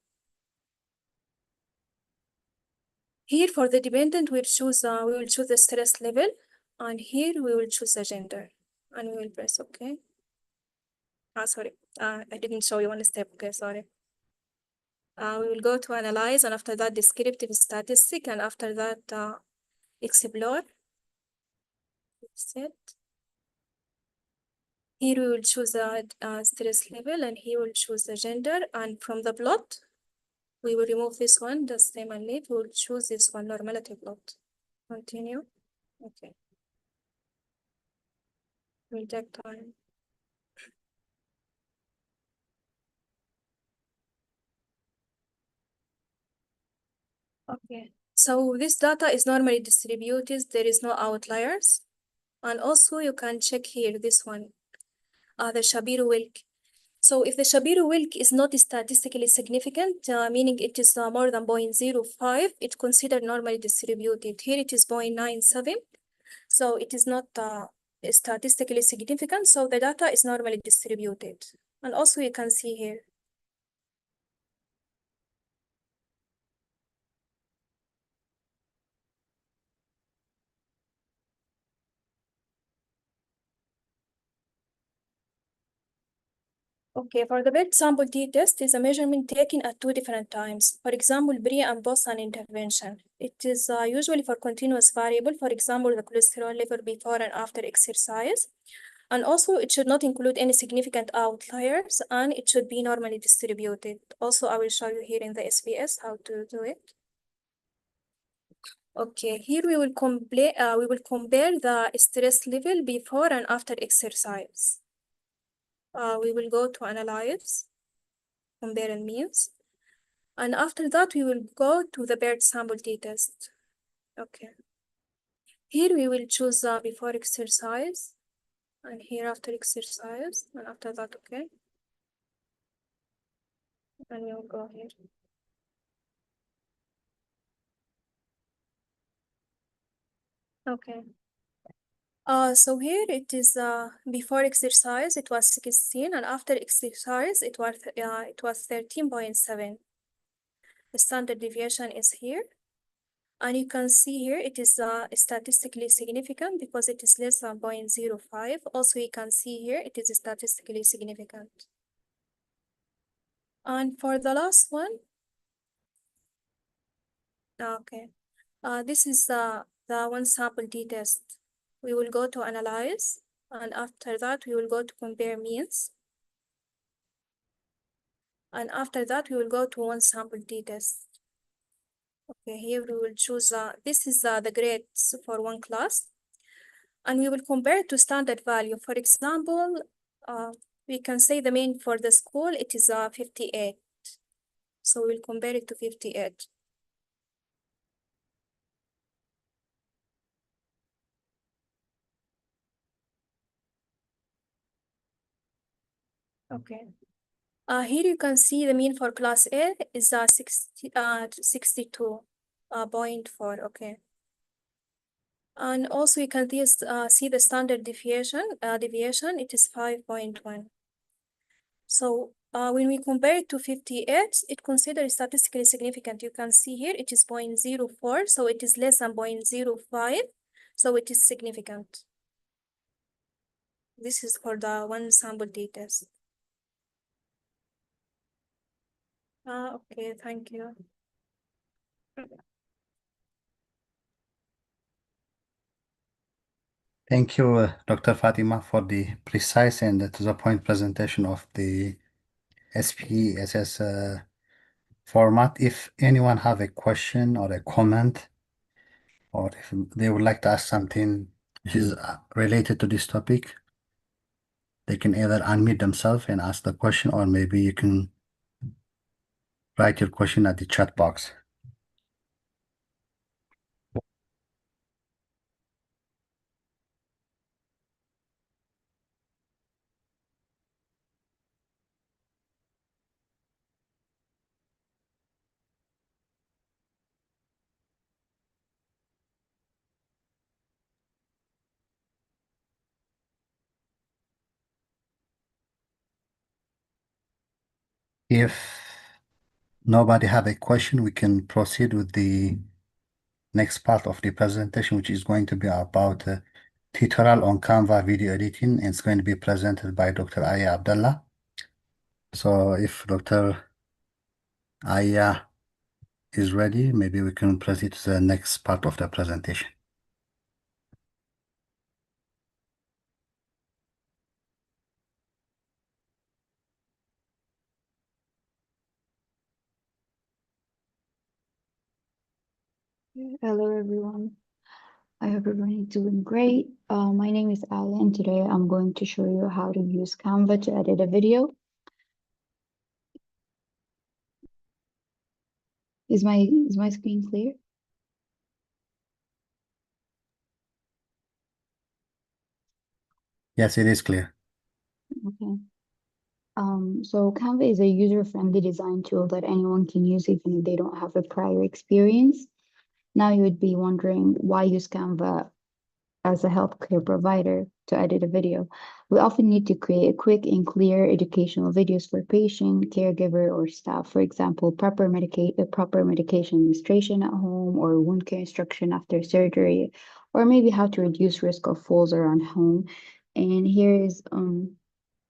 Here, for the dependent, we will choose the stress level, and here we will choose the gender, and we will press OK. Sorry, I didn't show you one step. Okay, sorry. We will go to analyze, and after that, descriptive statistic, and after that, explore. Set. Here we will choose the stress level, and here we'll choose the gender, and from the plot, we will remove this one, the stem and leaf. We will choose this one, normality plot. Continue. Okay. We'll take time. Okay. So this data is normally distributed. There is no outliers. And also you can check here this one, the Shapiro-Wilk. So if the Shapiro-Wilk is not statistically significant, meaning it is more than 0.05, it's considered normally distributed. Here it is 0.97. So it is not statistically significant. So the data is normally distributed. And also you can see here. Okay, for the bed sample t-test is a measurement taken at 2 different times. For example, pre and post an intervention. It is usually for continuous variable. For example, the cholesterol level before and after exercise. And also it should not include any significant outliers, and it should be normally distributed. Also, I will show you here in the SBS how to do it. Okay, here we will compare the stress level before and after exercise. We will go to analyze, compare and means. And after that, we will go to the paired sample t-test. Okay. Here we will choose before exercise, and here after exercise, and after that, okay. And we will go here. Okay. So here it is before exercise it was 16, and after exercise it was 13.7. The standard deviation is here, and you can see here it is statistically significant because it is less than 0.05. Also, you can see here it is statistically significant. And for the last one, Okay. This is the one sample t-test. We will go to analyze, and after that we will go to compare means. And after that we will go to one sample t-test. Okay, here we will choose, this is the grades for one class. And we will compare it to standard value. For example, we can say the mean for the school, it is 58. So we'll compare it to 58. Okay. Here you can see the mean for class A is 62.4. Okay. And also you can see the standard deviation. It is 5.1. So when we compare it to 58, it considers statistically significant. You can see here it is 0.04, so it is less than 0.05, so it is significant. This is for the one sample t-test. Okay, thank you. Thank you, Dr. Fatima, for the precise and to the point presentation of the SPSS format. If anyone have a question or a comment, or if they would like to ask something which is related to this topic, they can either unmute themselves and ask the question, or maybe you can write your question at the chat box. If nobody have a question, we can proceed with the next part of the presentation, which is going to be about tutorial on Canva video editing, and it's going to be presented by Dr. Aya Abdullah. So if Dr. Aya is ready, maybe we can proceed to the next part of the presentation. Hello, everyone. I hope everyone is doing great. My name is Ali, and today I'm going to show you how to use Canva to edit a video. Is my screen clear? Yes, it is clear. Okay. So Canva is a user-friendly design tool that anyone can use even if they don't have a prior experience. Now you would be wondering why use Canva as a healthcare provider to edit a video. We often need to create quick and clear educational videos for patient, caregiver, or staff. For example, proper medication administration at home, or wound care instruction after surgery, or maybe how to reduce risk of falls around home. And here is an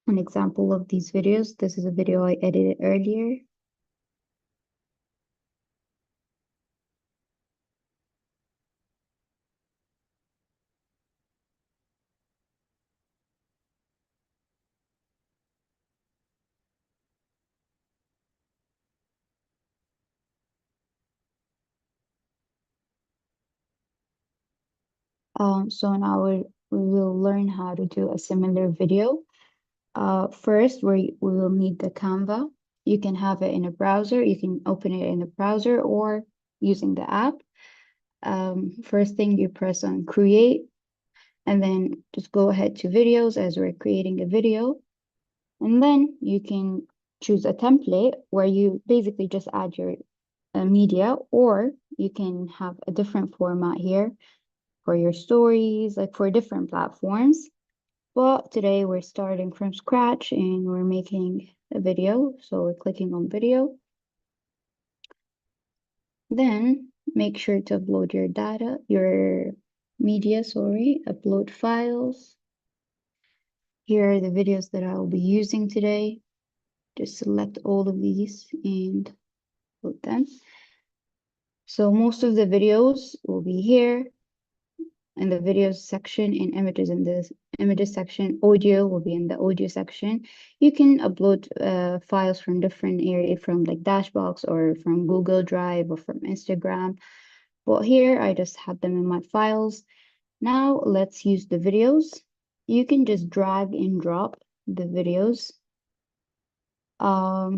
example of these videos. This is a video I edited earlier. So now we will learn how to do a similar video. First, we will need the Canva. You can have it in a browser. You can open it in a browser or using the app. First thing, you press on create, and then just go ahead to videos as we're creating a video. And then you can choose a template where you basically just add your media, or you can have a different format here for your stories, like for different platforms. But today we're starting from scratch and we're making a video. So we're clicking on video. Then make sure to upload your data, your media, upload files. Here are the videos that I'll be using today. Just select all of these and upload them. So most of the videos will be here in the videos section, in images in the images section. Audio will be in the audio section. You can upload files from different areas, from like Dashbox or from Google Drive or from Instagram. But here I just have them in my files. Now let's use the videos. You can just drag and drop the videos. Let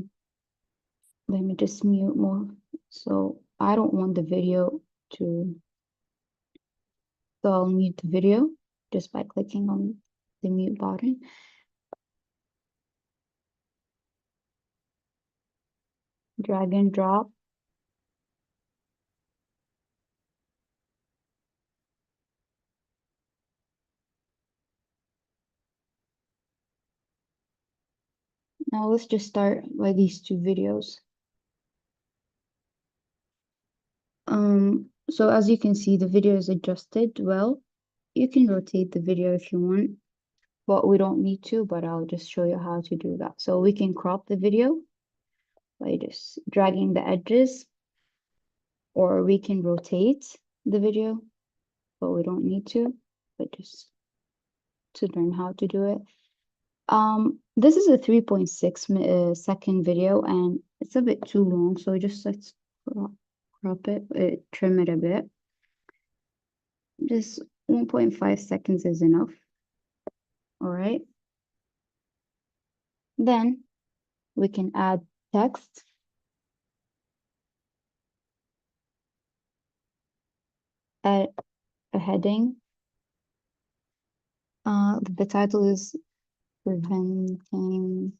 me just mute more. So I don't want the video to, so I'll mute the video just by clicking on the mute button. Drag and drop. Now let's just start by these two videos. So as you can see, the video is adjusted well. You can rotate the video if you want, but we don't need to, but I'll just show you how to do that. So we can crop the video by just dragging the edges, or we can rotate the video, but we don't need to, but just to learn how to do it. This is a 3.6 second video, and it's a bit too long, so just let's crop it, trim it a bit. Just 1.5 seconds is enough. All right. Then we can add text. Add a heading. The title is Preventing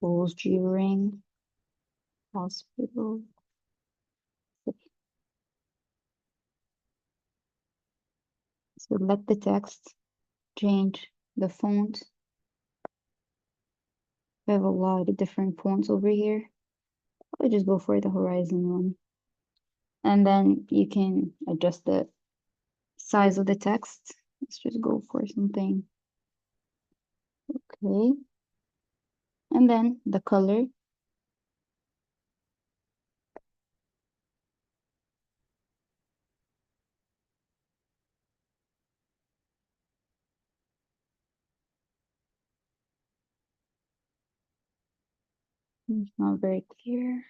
Falls During Hospital. Select the text, change the font. We have a lot of different fonts over here. I'll just go for the horizon one. And then you can adjust the size of the text. Let's just go for something. Okay. And then the color. It's not very clear.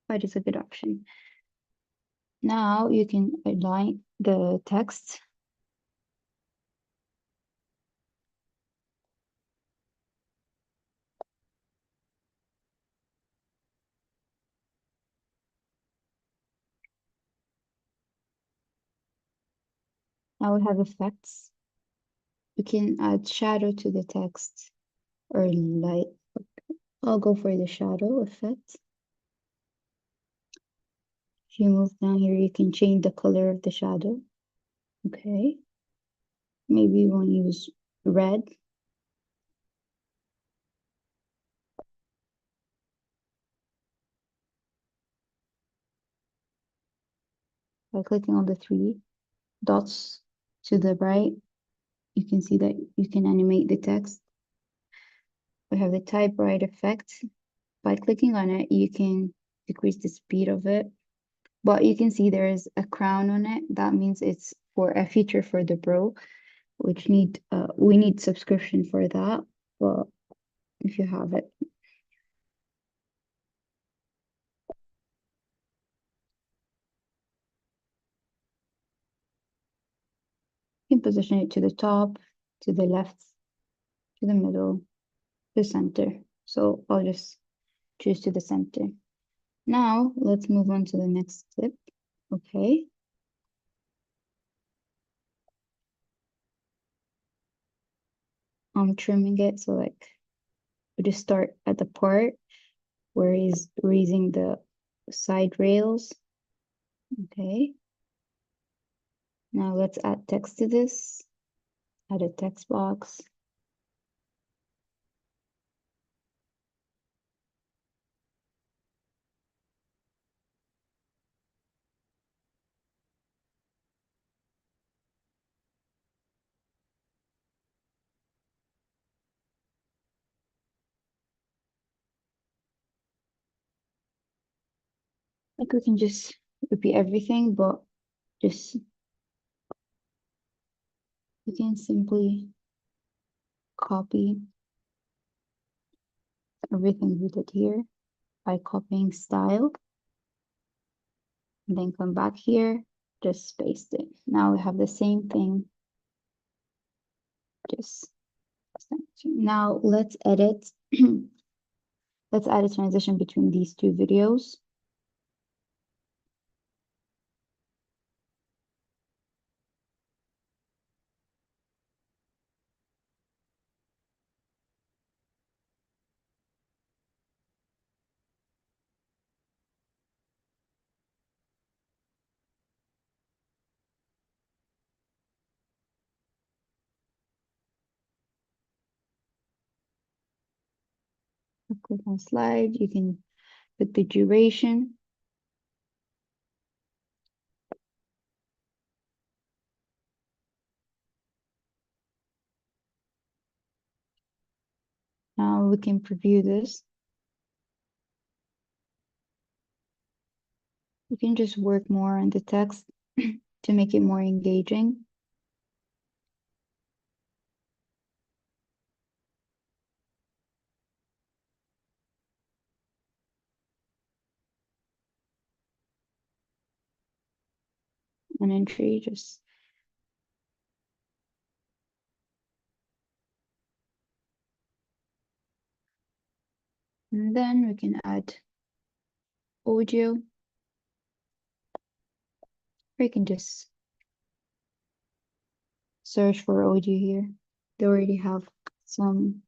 But it's a good option. Now you can align the text. Now we have effects. You can add shadow to the text or light. I'll go for the shadow effect. If you move down here, you can change the color of the shadow. Okay. Maybe you want to use red. By clicking on the three dots to the right, you can see that you can animate the text. We have the type right effect. By clicking on it, you can decrease the speed of it. But you can see there is a crown on it. That means it's for a feature for the Pro, which we need subscription for that. But if you have it, you can position it to the top, to the left, to the middle, to center. So I'll just choose to the center. Now let's move on to the next step. Okay. I'm trimming it, so like we just start at the part where he's raising the side rails. Okay. Now let's add text to this. Add a text box. Like we can just repeat everything, but just we can simply copy everything we did here by copying style, and then come back here, just paste it. Now we have the same thing. Just now let's edit. Let's add a transition between these two videos. Click on slide, you can put the duration. Now we can preview this. We can just work more on the text to make it more engaging. An entry, just and then we can add audio. Or you can just search for audio here. They already have some.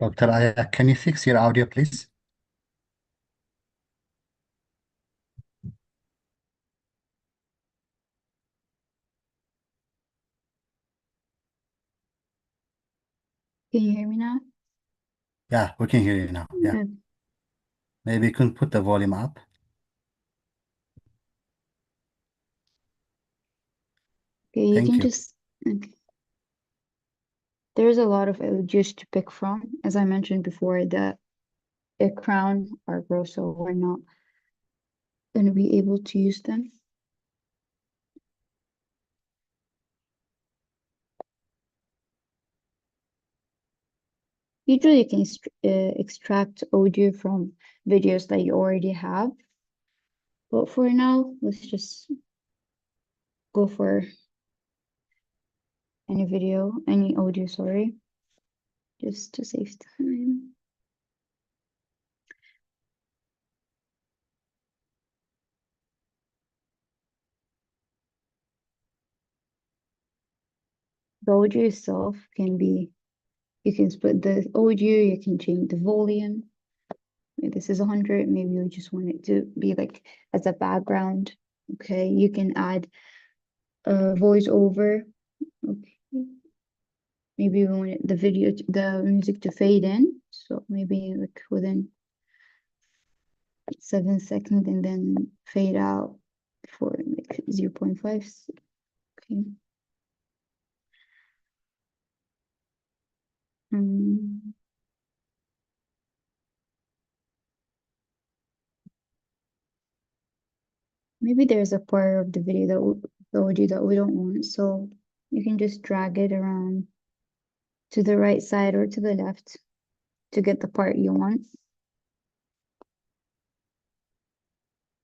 Dr. Aya, can you fix your audio, please? Can you hear me now? Yeah, we can hear you now. Yeah. Okay, Maybe you can put the volume up. you Thank can you. just okay. There's a lot of images to pick from. As I mentioned before, the crown are gross, so we're not going to be able to use them. Usually you can extract audio from videos that you already have. But for now, let's just go for any video, any audio, sorry, just to save time. The audio itself can be, you can split the audio, you can change the volume. Maybe this is 100, maybe you just want it to be like as a background. Okay, you can add a voiceover. Okay, maybe we want the video, the music to fade in. So maybe like within 7 seconds and then fade out for like 0.5. Okay. Maybe there's a part of the video that the audio that we don't want, so you can just drag it around to the right side or to the left to get the part you want.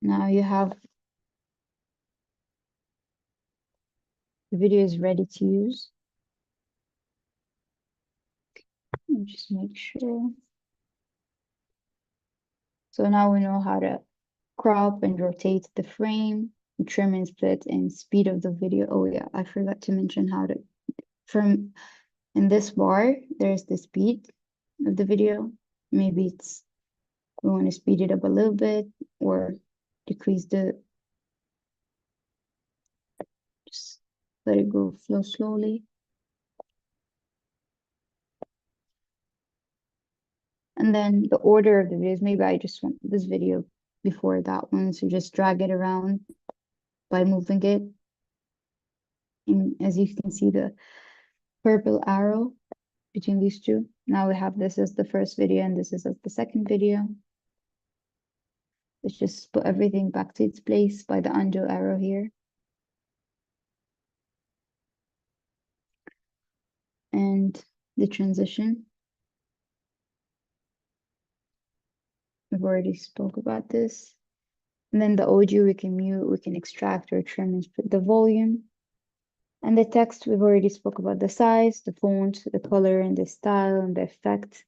Now you have the video is ready to use. Let me just make sure. So now we know how to crop and rotate the frame, trim and split, and speed of the video. Oh yeah, I forgot to mention how to, from in this bar, there's the speed of the video. Maybe we want to speed it up a little bit or decrease just let it go flow slowly. And then the order of the videos, maybe I just want this video before that one, so just drag it around by moving it. And as you can see, the purple arrow between these two. Now we have this as the first video and this is as the second video. Let's just put everything back to its place by the undo arrow here. And the transition. We've already spoke about this. And then the audio we can mute, we can extract or trim and split the volume. And the text, we've already spoke about the size, the font, the color, and the style, and the effect,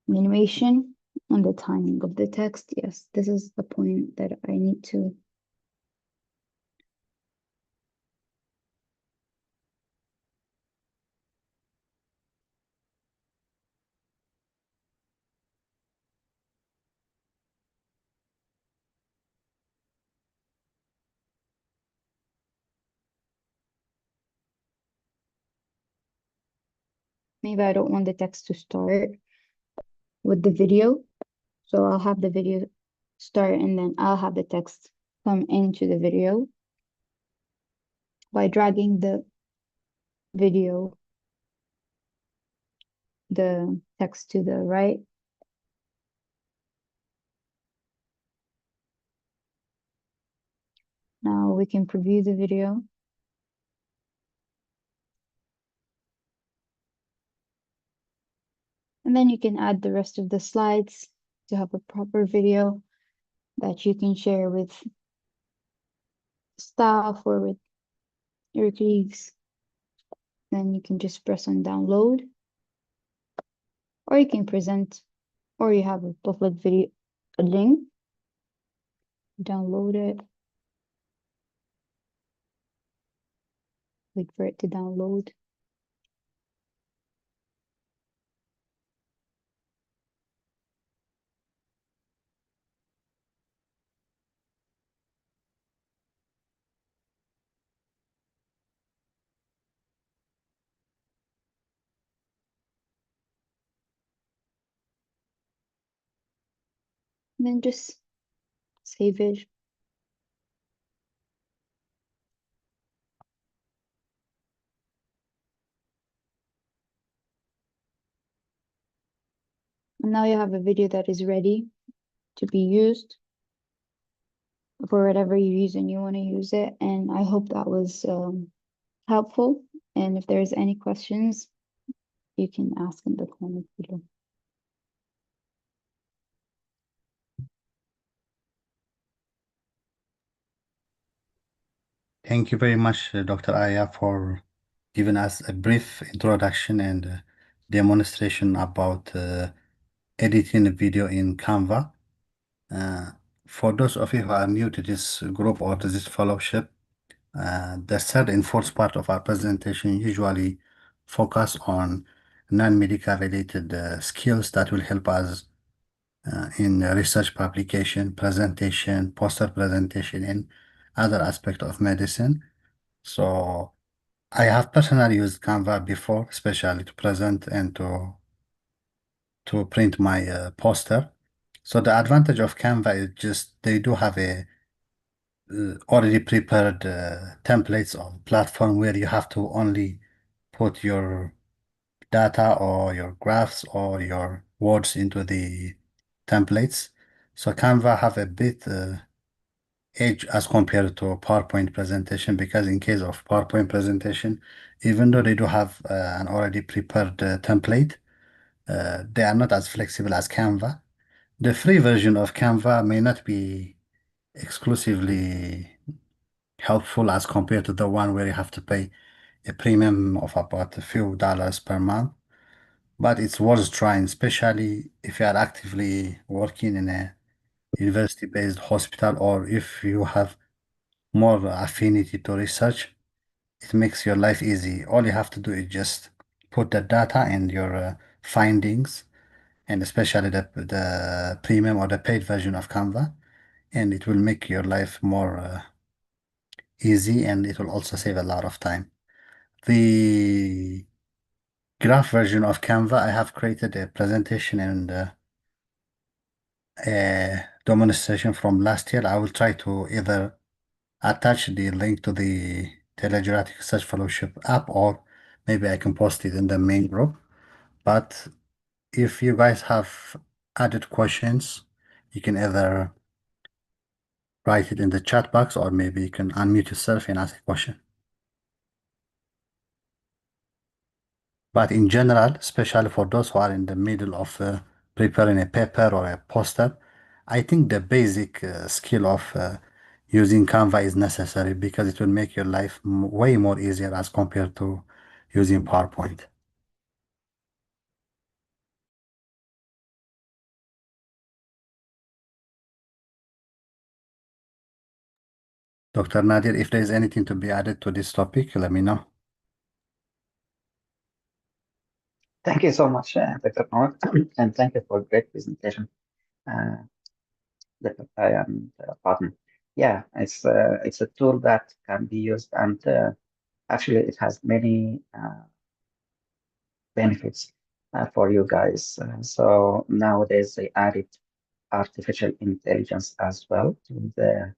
the animation, and the timing of the text. Yes, this is the point that I need to. Maybe I don't want the text to start with the video. So I'll have the video start and then I'll have the text come into the video by dragging the video, the text to the right. Now we can preview the video. And then you can add the rest of the slides to have a proper video that you can share with staff or with your colleagues. Then you can just press on download, or you can present, or you have a public video, a link, download it, wait for it to download. And then just save it. And now you have a video that is ready to be used for whatever you use and you want to use it. And I hope that was helpful. And if there's any questions, you can ask in the comments below. Thank you very much, Dr. Aya, for giving us a brief introduction and demonstration about editing a video in Canva. For those of you who are new to this group or to this fellowship, the third and fourth part of our presentation usually focus on non-medical related skills that will help us in research publication, presentation, poster presentation, and other aspects of medicine. So I have personally used Canva before, especially to present and to print my poster. So the advantage of Canva is just they do have a already prepared templates of platform where you have to only put your data or your graphs or your words into the templates. So Canva have a bit edge as compared to a PowerPoint presentation, because in case of PowerPoint presentation, even though they do have an already prepared template, they are not as flexible as Canva. The free version of Canva may not be exclusively helpful as compared to the one where you have to pay a premium of about a few dollars per month. But it's worth trying, especially if you are actively working in a university-based hospital, or if you have more affinity to research. It makes your life easy. All you have to do is just put the data and your findings, and especially the premium or the paid version of Canva, and it will make your life more easy, and it will also save a lot of time. The graph version of Canva, I have created a presentation and a demonstration from last year. I will try to either attach the link to the Telegeratic Research Fellowship app, or maybe I can post it in the main group. But if you guys have added questions, you can either write it in the chat box, or maybe you can unmute yourself and ask a question. But in general, especially for those who are in the middle of preparing a paper or a poster, I think the basic skill of using Canva is necessary, because it will make your life way more easier as compared to using PowerPoint. Dr. Nadir, if there is anything to be added to this topic, let me know. Thank you so much, Dr. Ahmed, and thank you for a great presentation, Dr. Tanya and partner. Yeah, it's a tool that can be used, and actually it has many benefits for you guys. So nowadays they added artificial intelligence as well to the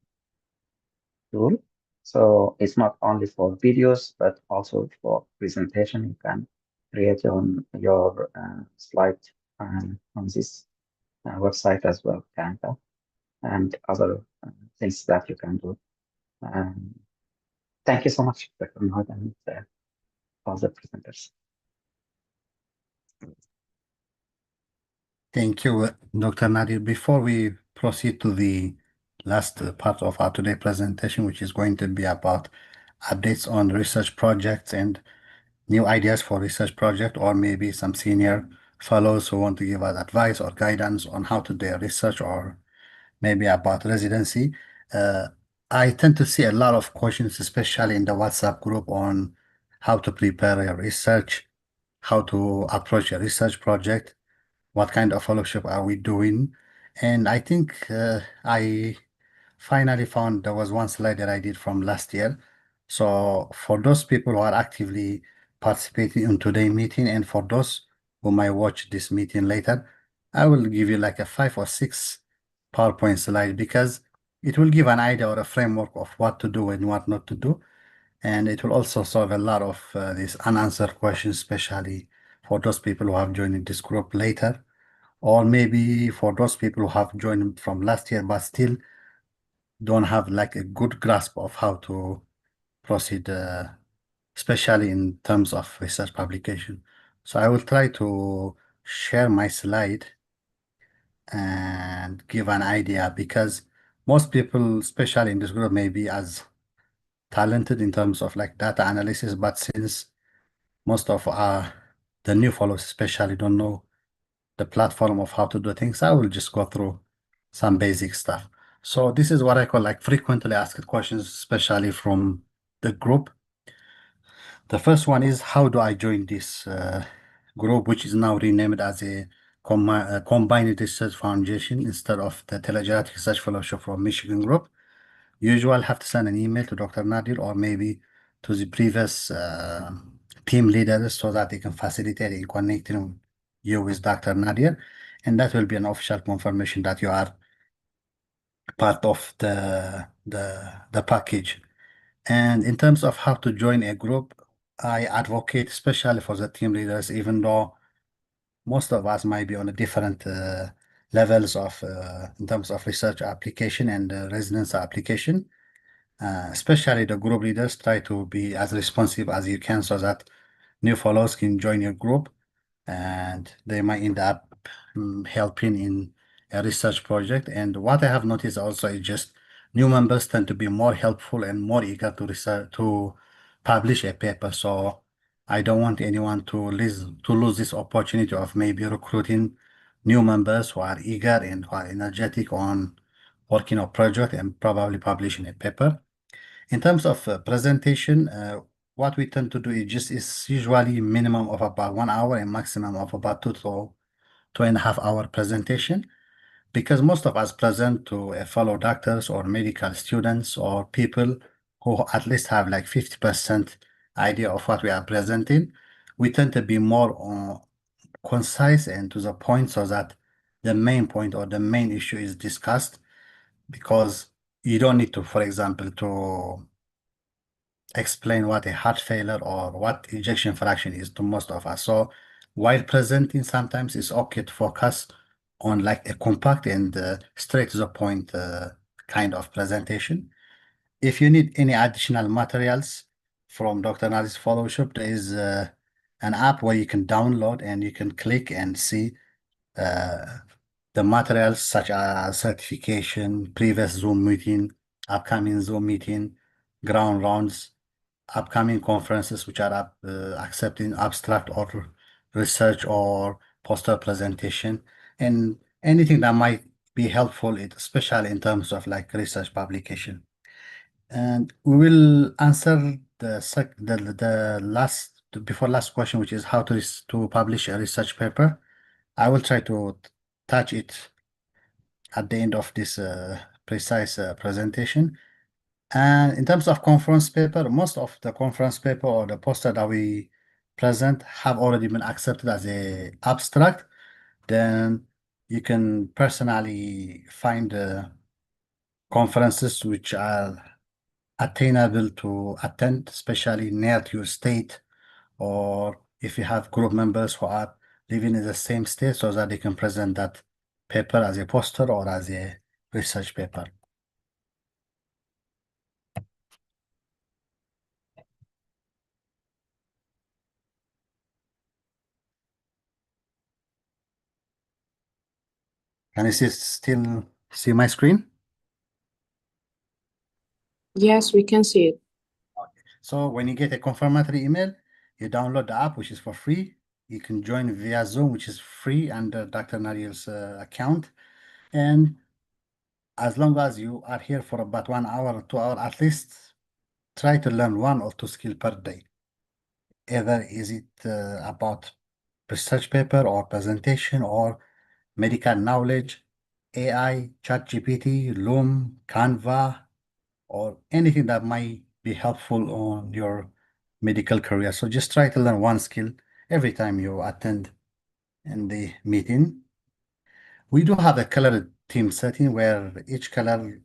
tool. So it's not only for videos, but also for presentation. You can create your slide on this website as well, Canva, and other things that you can do. Thank you so much, Dr. Mohamed, and all the presenters. Thank you, Dr. Nadir. Before we proceed to the last part of our today presentation, which is going to be about updates on research projects and new ideas for research project, or maybe some senior fellows who want to give us advice or guidance on how to do their research, or maybe about residency. I tend to see a lot of questions, especially in the WhatsApp group, on how to prepare your research, how to approach a research project, what kind of fellowship are we doing. And I think I finally found there was one slide that I did from last year. So for those people who are actively participating in today's meeting, and for those who might watch this meeting later, I will give you like a 5 or 6 PowerPoint slide, because it will give an idea or a framework of what to do and what not to do. And it will also solve a lot of these unanswered questions, especially for those people who have joined this group later, or maybe for those people who have joined from last year but still don't have like a good grasp of how to proceed, especially in terms of research publication. So I will try to share my slide and give an idea, because most people, especially in this group, may be as talented in terms of like data analysis, but since most of the new fellows especially don't know the platform of how to do things, I will just go through some basic stuff. So this is what I call like frequently asked questions, especially from the group. The first one is, how do I join this group, which is now renamed as a Combined Research Foundation instead of the Telegeratic Research Fellowship from Michigan Group? Usually I'll have to send an email to Dr. Nadir, or maybe to the previous team leaders, so that they can facilitate in connecting you with Dr. Nadir, and that will be an official confirmation that you are part of the package. And in terms of how to join a group, I advocate especially for the team leaders, even though most of us might be on a different levels of in terms of research application and residence application. especially the group leaders, try to be as responsive as you can so that new fellows can join your group and they might end up helping in a research project. And what I have noticed also is just new members tend to be more helpful and more eager to research, to publish a paper. So I don't want anyone to lose this opportunity of maybe recruiting new members who are eager and who are energetic on working on project and probably publishing a paper. In terms of presentation, what we tend to do is usually minimum of about 1 hour and maximum of about 2.5 hour presentation, because most of us present to fellow doctors or medical students or people who at least have like 50% idea of what we are presenting. We tend to be more concise and to the point so that the main point or the main issue is discussed, because you don't need to, for example, to explain what a heart failure or what ejection fraction is to most of us. So while presenting, sometimes it's okay to focus on like a compact and straight to the point kind of presentation. If you need any additional materials from Dr. Nadi's fellowship, there is an app where you can download and you can click and see the materials such as certification, previous Zoom meeting, upcoming Zoom meeting, ground rounds, upcoming conferences which are accepting abstract or research or poster presentation, and anything that might be helpful, especially in terms of like research publication. And we will answer the last question, which is how to publish a research paper. I will try to touch it at the end of this precise presentation. And in terms of conference paper, most of the conference paper or the poster that we present have already been accepted as a abstract. Then you can personally find the conferences which are attainable to attend, especially near to your state, or if you have group members who are living in the same state, so that they can present that paper as a poster or as a research paper. Can you still see my screen? Yes, we can see it. So when you get a confirmatory email, you download the app, which is for free. You can join via Zoom, which is free under Dr. Nadiel's account. And as long as you are here for about 1 hour or 2 hours, at least try to learn 1 or 2 skills per day. Either is it about research paper or presentation or medical knowledge, AI, ChatGPT, Loom, Canva, or anything that might be helpful on your medical career. So just try to learn 1 skill every time you attend in the meeting. We do have a color team setting where each color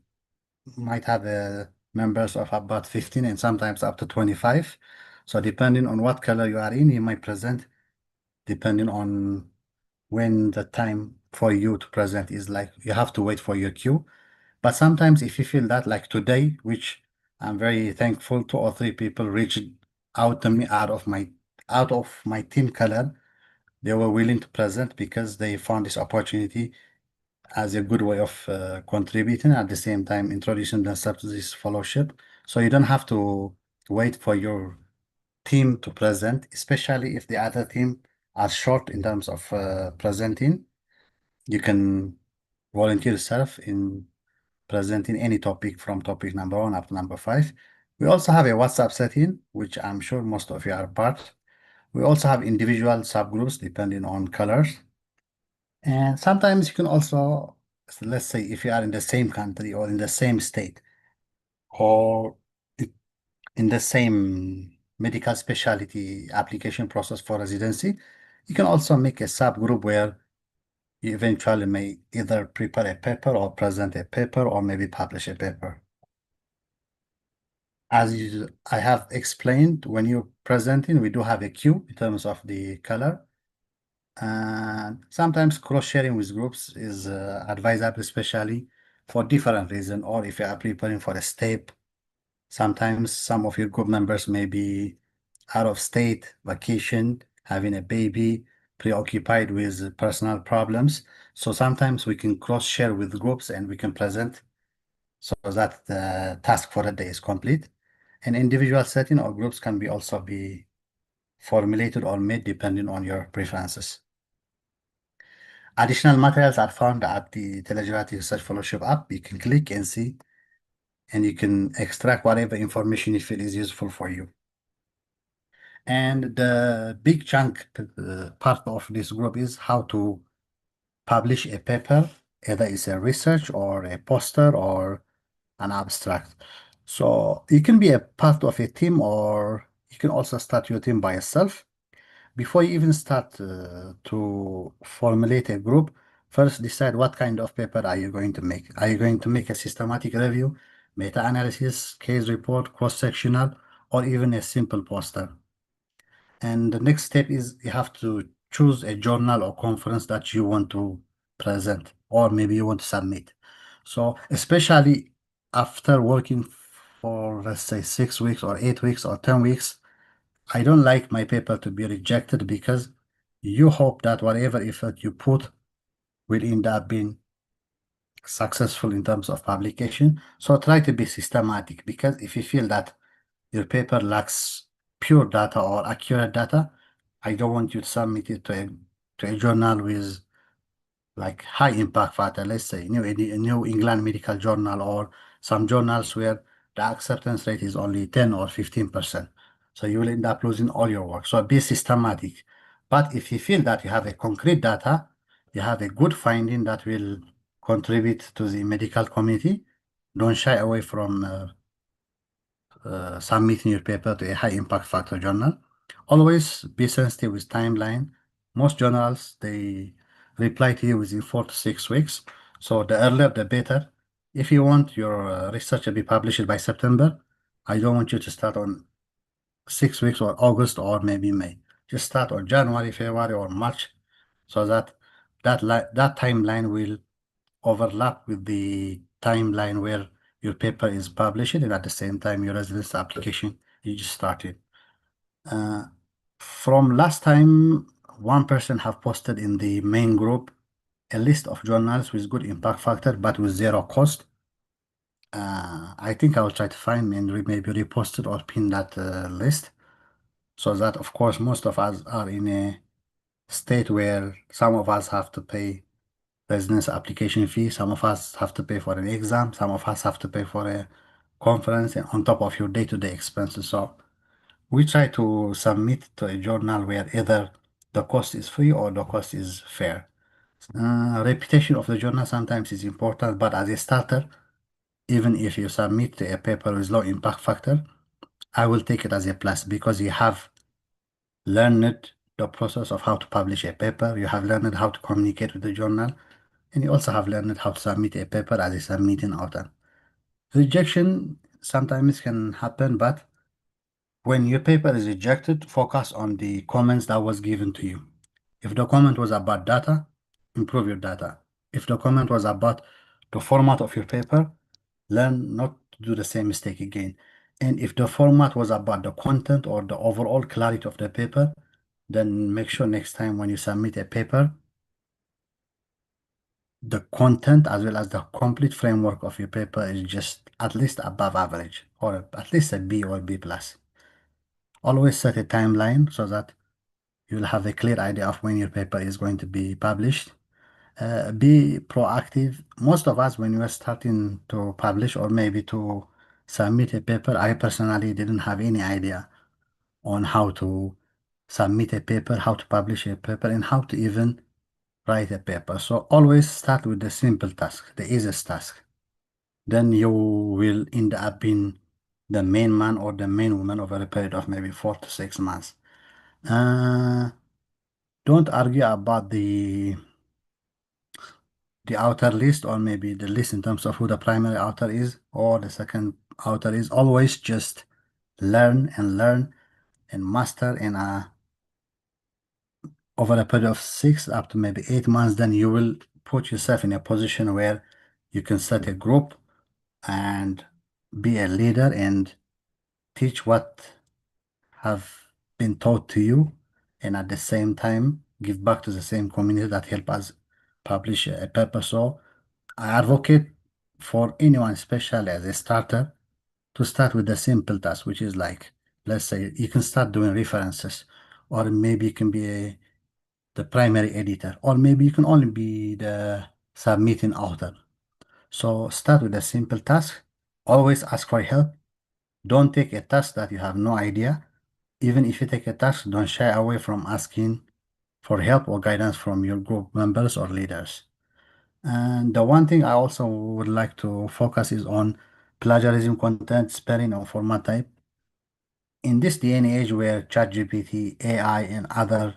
might have members of about 15 and sometimes up to 25. So depending on what color you are in, you might present depending on when the time for you to present is. Like you have to wait for your cue. But sometimes if you feel that, like today, which I'm very thankful, 2 or 3 people reached out to me out of my team color. They were willing to present because they found this opportunity as a good way of contributing, at the same time introducing themselves to this fellowship. So you don't have to wait for your team to present, especially if the other team are short in terms of presenting. You can volunteer yourself in presenting any topic from topic number 1 up to number 5. We also have a WhatsApp setting, which I'm sure most of you are part. We also have individual subgroups depending on colors. And sometimes you can also, let's say, if you are in the same country or in the same state or in the same medical specialty application process for residency, you can also make a subgroup where you eventually may either prepare a paper or present a paper or maybe publish a paper. As I have explained, when you're presenting, we do have a queue in terms of the color. And sometimes cross-sharing with groups is advisable, especially for different reasons, or if you are preparing for a step Sometimes some of your group members may be out of state, vacation, having a baby, preoccupied with personal problems. So sometimes we can cross-share with groups and we can present so that the task for a day is complete. An individual setting or groups can be also be formulated or made depending on your preferences. Additional materials are found at the TGRF Research Fellowship app. You can click and see, and you can extract whatever information you feel is useful for you. And the big chunk part of this group is how to publish a paper, either it's a research or a poster or an abstract. So you can be a part of a team, or you can also start your team by yourself. Before you even start to formulate a group, first decide what kind of paper are you going to make. Are you going to make a systematic review, meta-analysis, case report, cross-sectional, or even a simple poster? And the next step is you have to choose a journal or conference that you want to present, or maybe you want to submit. So especially after working for, let's say, 6 weeks or 8 weeks or 10 weeks, I don't like my paper to be rejected, because you hope that whatever effort you put will end up being successful in terms of publication. So try to be systematic, because if you feel that your paper lacks pure data or accurate data, I don't want you to submit it to a journal with like high impact factor, let's say New England Medical Journal, or some journals where the acceptance rate is only 10 or 15%. So you will end up losing all your work. So be systematic. But if you feel that you have a concrete data, you have a good finding that will contribute to the medical community, don't shy away from submitting your paper to a high impact factor journal. Always be sensitive with timeline. Most journals, they reply to you within 4 to 6 weeks. So the earlier, the better. If you want your research to be published by September, I don't want you to start on 6 weeks or August or maybe May. Just start on January, February, or March, so that timeline will overlap with the timeline where your paper is published, and at the same time your residence application you just started. From last time, one person have posted in the main group a list of journals with good impact factor but with zero cost. I think I will try to find and maybe repost it or pin that list, so that of course most of us are in a state where some of us have to pay residence application fee, some of us have to pay for an exam, some of us have to pay for a conference, and on top of your day-to-day expenses. So we try to submit to a journal where either the cost is free or the cost is fair. Reputation of the journal sometimes is important, but as a starter, even if you submit a paper with low impact factor, I will take it as a plus, because you have learned the process of how to publish a paper, you have learned how to communicate with the journal, and you also have learned how to submit a paper as a submitting author. Rejection sometimes can happen, but when your paper is rejected, focus on the comments that was given to you. If the comment was about data, improve your data. If the comment was about the format of your paper, learn not to do the same mistake again. And if the format was about the content or the overall clarity of the paper, then make sure next time when you submit a paper, the content as well as the complete framework of your paper is just at least above average, or at least a B or B plus. Always set a timeline so that you'll have a clear idea of when your paper is going to be published. Be proactive. Most of us, when we were starting to publish or maybe to submit a paper, I personally didn't have any idea on how to submit a paper, how to publish a paper, and how to even write a paper. So always start with the simple task, the easiest task. Then you will end up being the main man or the main woman over a period of maybe 4 to 6 months. Don't argue about the outer list, or maybe the list in terms of who the primary author is or the second author is. Always just learn and master, and over a period of 6 up to maybe 8 months, then you will put yourself in a position where you can set a group and be a leader and teach what have been taught to you, and at the same time give back to the same community that help us publish a paper. So I advocate for anyone, especially as a starter, to start with a simple task, which is like, let's say you can start doing references, or maybe you can be the primary editor, or maybe you can only be the submitting author. So start with a simple task. Always ask for help. Don't take a task that you have no idea. Even if you take a task, don't shy away from asking for help or guidance from your group members or leaders. And the one thing I also would like to focus is on plagiarism, content, spelling, or format type. In this day and age where ChatGPT, AI, and other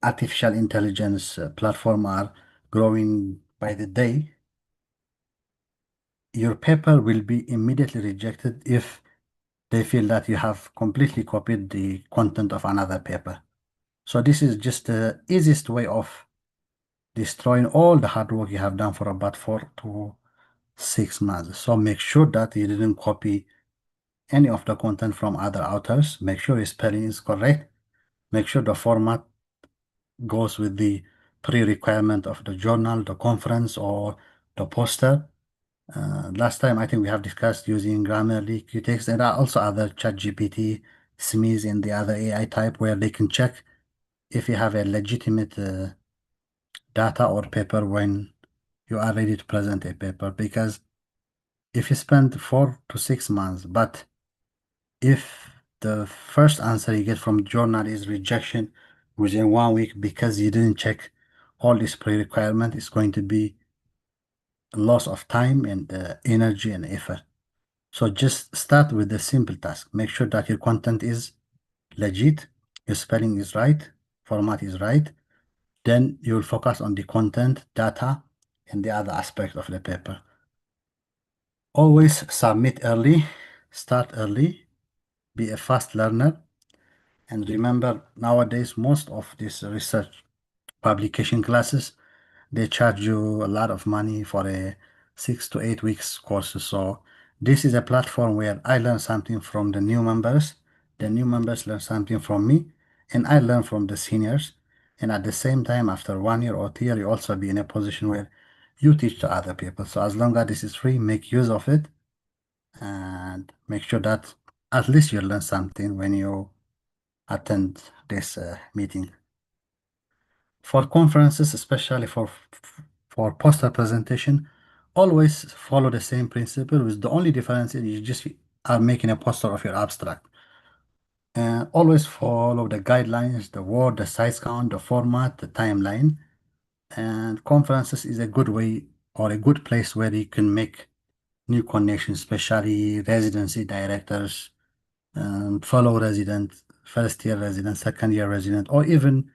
artificial intelligence platform are growing by the day, your paper will be immediately rejected if they feel that you have completely copied the content of another paper. So this is just the easiest way of destroying all the hard work you have done for about 4 to 6 months. So make sure that you didn't copy any of the content from other authors. Make sure your spelling is correct. Make sure the format goes with the pre-requirement of the journal, the conference, or the poster. Last time, I think we have discussed using Grammarly, Qtext, and there are also other ChatGPT, SMEs, and the other AI type where they can check if you have a legitimate data or paper when you are ready to present a paper. Because if you spend 4 to 6 months, but if the first answer you get from the journal is rejection within 1 week because you didn't check all these pre-requirements, it's going to be a loss of time and energy and effort. So just start with the simple task. Make sure that your content is legit, your spelling is right, format is right. Then you'll focus on the content, data, and the other aspect of the paper. Always submit early, start early, be a fast learner. And remember, nowadays, most of these research publication classes, they charge you a lot of money for a 6 to 8 weeks course. So this is a platform where I learn something from the new members learn something from me, and I learn from the seniors. And at the same time, after 1 year or 2 years, you also be in a position where you teach to other people. So as long as this is free, make use of it and make sure that at least you learn something when you attend this meeting. For conferences, especially for poster presentation, always follow the same principle, with the only difference is you just are making a poster of your abstract. And always follow the guidelines, the word, the size count, the format, the timeline. And conferences is a good way or a good place where you can make new connections, especially residency directors, fellow resident, first year resident, second year resident, or even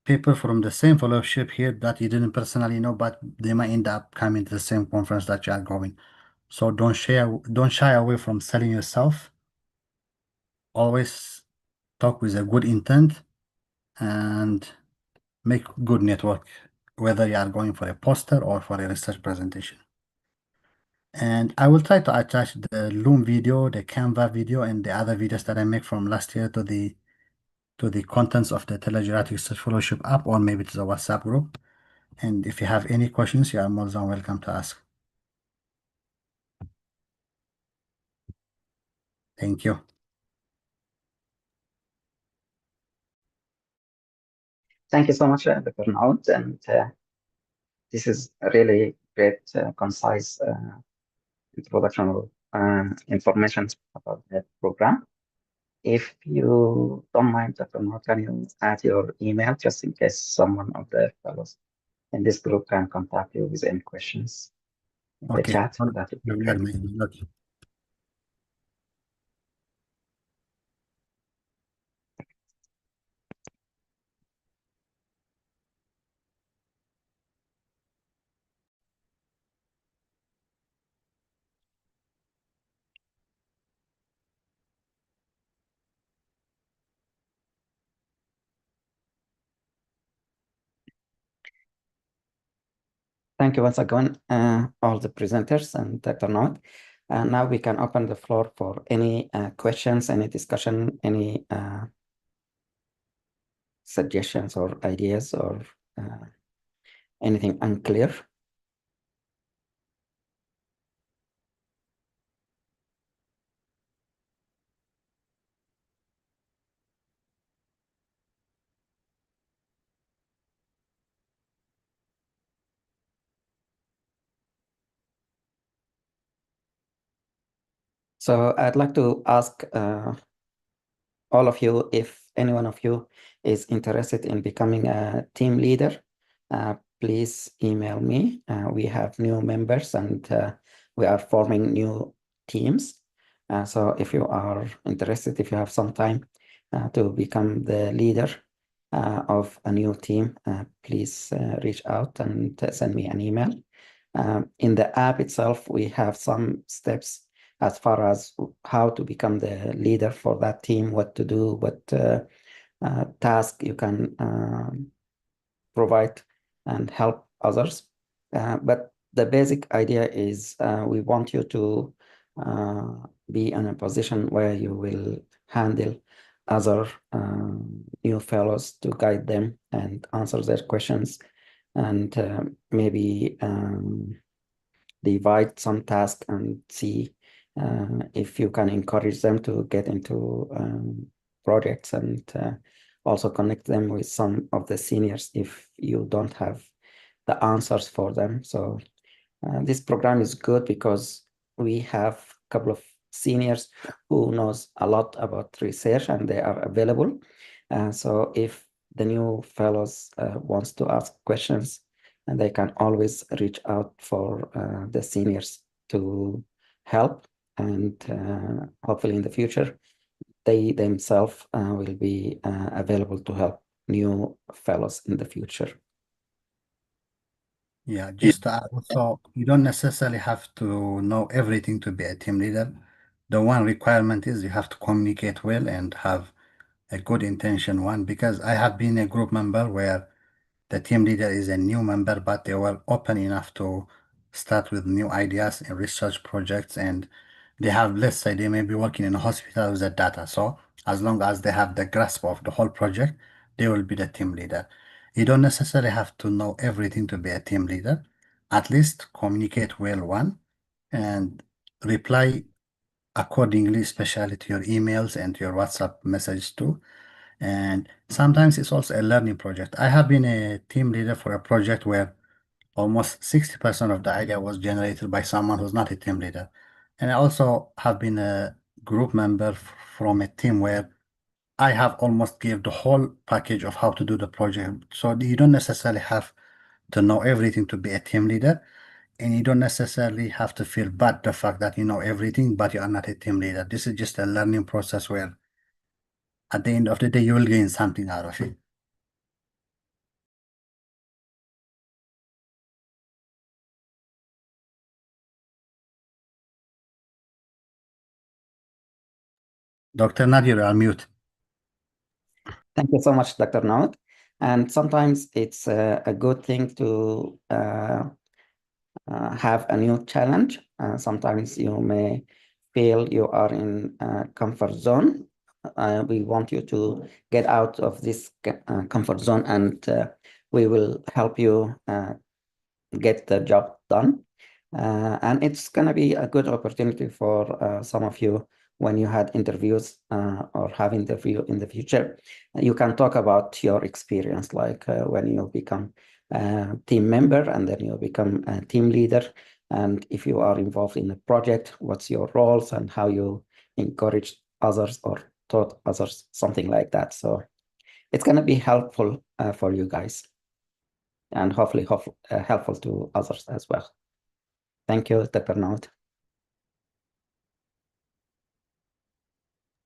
people from the same fellowship here that you didn't personally know, but they might end up coming to the same conference that you are going. So don't shy away from selling yourself. Always talk with a good intent and make good network, whether you are going for a poster or for a research presentation. And I will try to attach the Loom video, the Canva video, and the other videos that I make from last year to the contents of the Telegeographic Research Fellowship app, or maybe to the WhatsApp group. And if you have any questions, you are more than welcome to ask. Thank you. Thank you so much, Dr. Naud. And this is a really great, concise introduction of information about the program. If you don't mind, Dr. Naud, can you add your email just in case someone of the fellows in this group can contact you with any questions in the Okay. chat? That would be great. Okay. Thank you once again, all the presenters and Dr. Naud. And now we can open the floor for any questions, any discussion, any suggestions or ideas or anything unclear. So I'd like to ask all of you, if any one of you is interested in becoming a team leader, please email me. We have new members and we are forming new teams. So if you are interested, if you have some time to become the leader of a new team, please reach out and send me an email. In the app itself, we have some steps as far as how to become the leader for that team, what to do, what task you can provide and help others. But the basic idea is we want you to be in a position where you will handle other new fellows to guide them and answer their questions and maybe divide some tasks and see if you can encourage them to get into projects and also connect them with some of the seniors if you don't have the answers for them. So this program is good because we have a couple of seniors who knows a lot about research and they are available. So if the new fellows wants to ask questions, and they can always reach out for the seniors to help, and hopefully in the future they themselves will be available to help new fellows in the future. Yeah, just to add also, you don't necessarily have to know everything to be a team leader. The one requirement is you have to communicate well and have a good intention one, because I have been a group member where the team leader is a new member, but they were open enough to start with new ideas and research projects, and they have, let's say, they may be working in a hospital with the data. So as long as they have the grasp of the whole project, they will be the team leader. You don't necessarily have to know everything to be a team leader. At least communicate well one and reply accordingly, especially to your emails and your WhatsApp messages too. And sometimes it's also a learning project. I have been a team leader for a project where almost 60% of the idea was generated by someone who's not a team leader. And I also have been a group member from a team where I have almost gave the whole package of how to do the project. So you don't necessarily have to know everything to be a team leader. And you don't necessarily have to feel bad the fact that you know everything, but you are not a team leader. This is just a learning process where at the end of the day, you will gain something out of it. Dr. Nadir, you're on mute. Thank you so much, Dr. Naud. And sometimes it's a good thing to have a new challenge. Sometimes you may feel you are in a comfort zone. We want you to get out of this comfort zone, and we will help you get the job done. And it's going to be a good opportunity for some of you when you had interviews or have interview in the future. You can talk about your experience, like when you become a team member and then you become a team leader. And if you are involved in a project, what's your roles and how you encourage others or taught others, something like that. So it's going to be helpful for you guys and hopefully helpful to others as well. Thank you, Dr. Naud.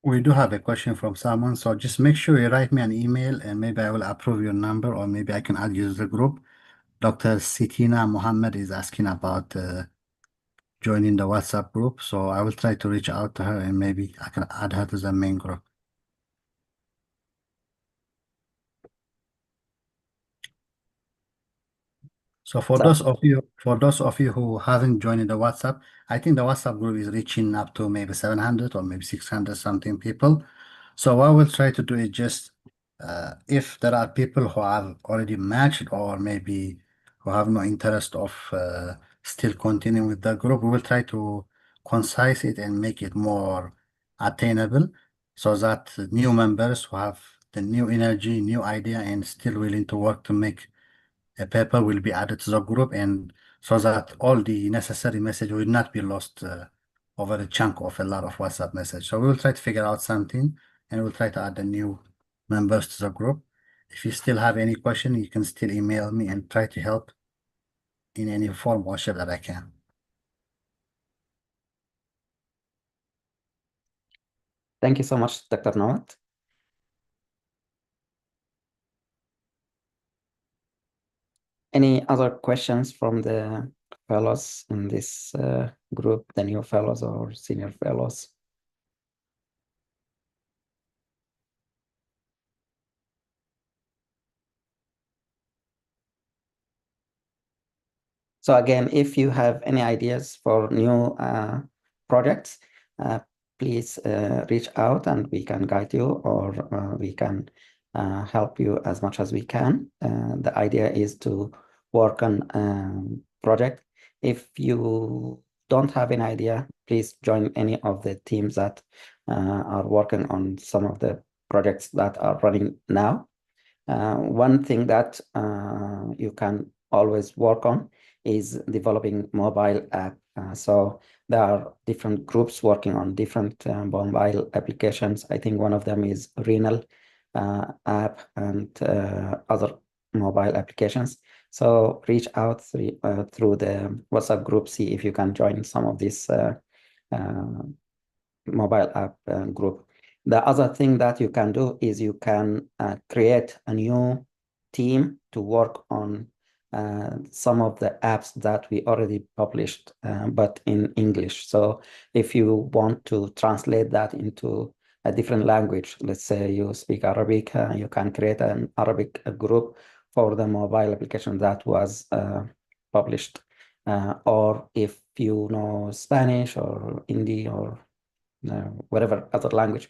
We do have a question from someone, so just make sure you write me an email and maybe I will approve your number or maybe I can add you to the group. Dr. Sitina Mohamed is asking about joining the WhatsApp group, so I will try to reach out to her and maybe I can add her to the main group. So for So- those of you who haven't joined the WhatsApp, I think the WhatsApp group is reaching up to maybe 700 or maybe 600 something people. So what we'll try to do is just if there are people who have already matched or maybe who have no interest of still continuing with the group, we will try to concise it and make it more attainable so that new members who have the new energy, new idea, and still willing to work to make a paper will be added to the group, and so that all the necessary message will not be lost over a chunk of a lot of WhatsApp message. So we will try to figure out something, and we'll try to add the new members to the group. If you still have any question, you can still email me and try to help in any form or shape that I can. Thank you so much, Dr. Nawat. Any other questions from the fellows in this group, the new fellows or senior fellows? So again, if you have any ideas for new projects, please reach out and we can guide you, or we can help you as much as we can. The idea is to work on project. If you don't have an idea, please join any of the teams that are working on some of the projects that are running now. One thing that you can always work on is developing mobile app. So there are different groups working on different mobile applications. I think one of them is Renal app and other mobile applications. So reach out through the WhatsApp group, see if you can join some of this mobile app group. The other thing that you can do is you can create a new team to work on some of the apps that we already published, but in English. So if you want to translate that into a different language, let's say you speak Arabic, you can create an Arabic group for the mobile application that was published. Or if you know Spanish or Hindi or whatever other language,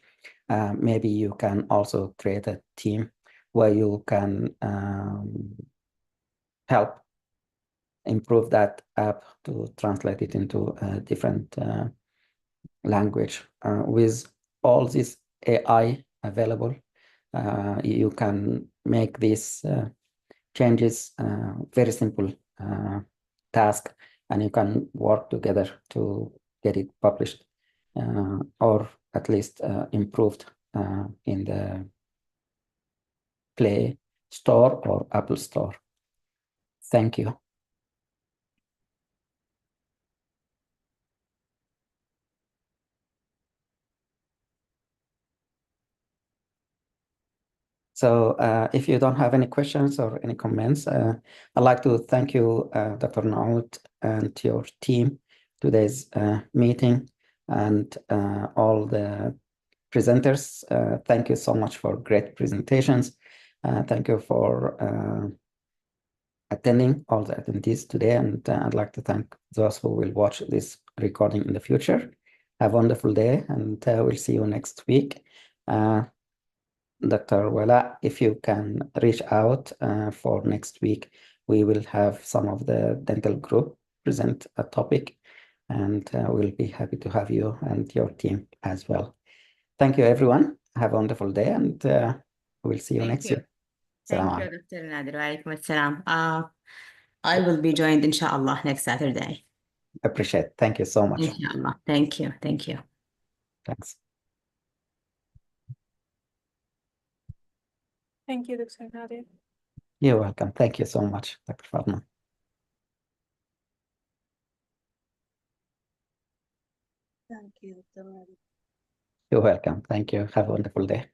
maybe you can also create a team where you can help improve that app to translate it into a different language. With all this AI available, you can make these changes very simple task, and you can work together to get it published or at least improved in the Play Store or Apple Store. Thank you. So if you don't have any questions or any comments, I'd like to thank you, Dr. Naoud, and your team, today's meeting, and all the presenters. Thank you so much for great presentations. Thank you for attending, all the attendees today, and I'd like to thank those who will watch this recording in the future. Have a wonderful day, and we'll see you next week. Dr. Wala, if you can reach out for next week, we will have some of the dental group present a topic, and we'll be happy to have you and your team as well. Thank you, everyone. Have a wonderful day, and we'll see you next week. Thank you, Dr. Nader. Walaikum assalam. I will be joined, inshallah, next Saturday. Appreciate it. Thank you so much. Inshallah. Thank you. Thank you. Thanks. Thank you, Dr. Nader. You're welcome. Thank you so much, Dr. Fatma. Thank you, Dr. You're welcome. Thank you. Have a wonderful day.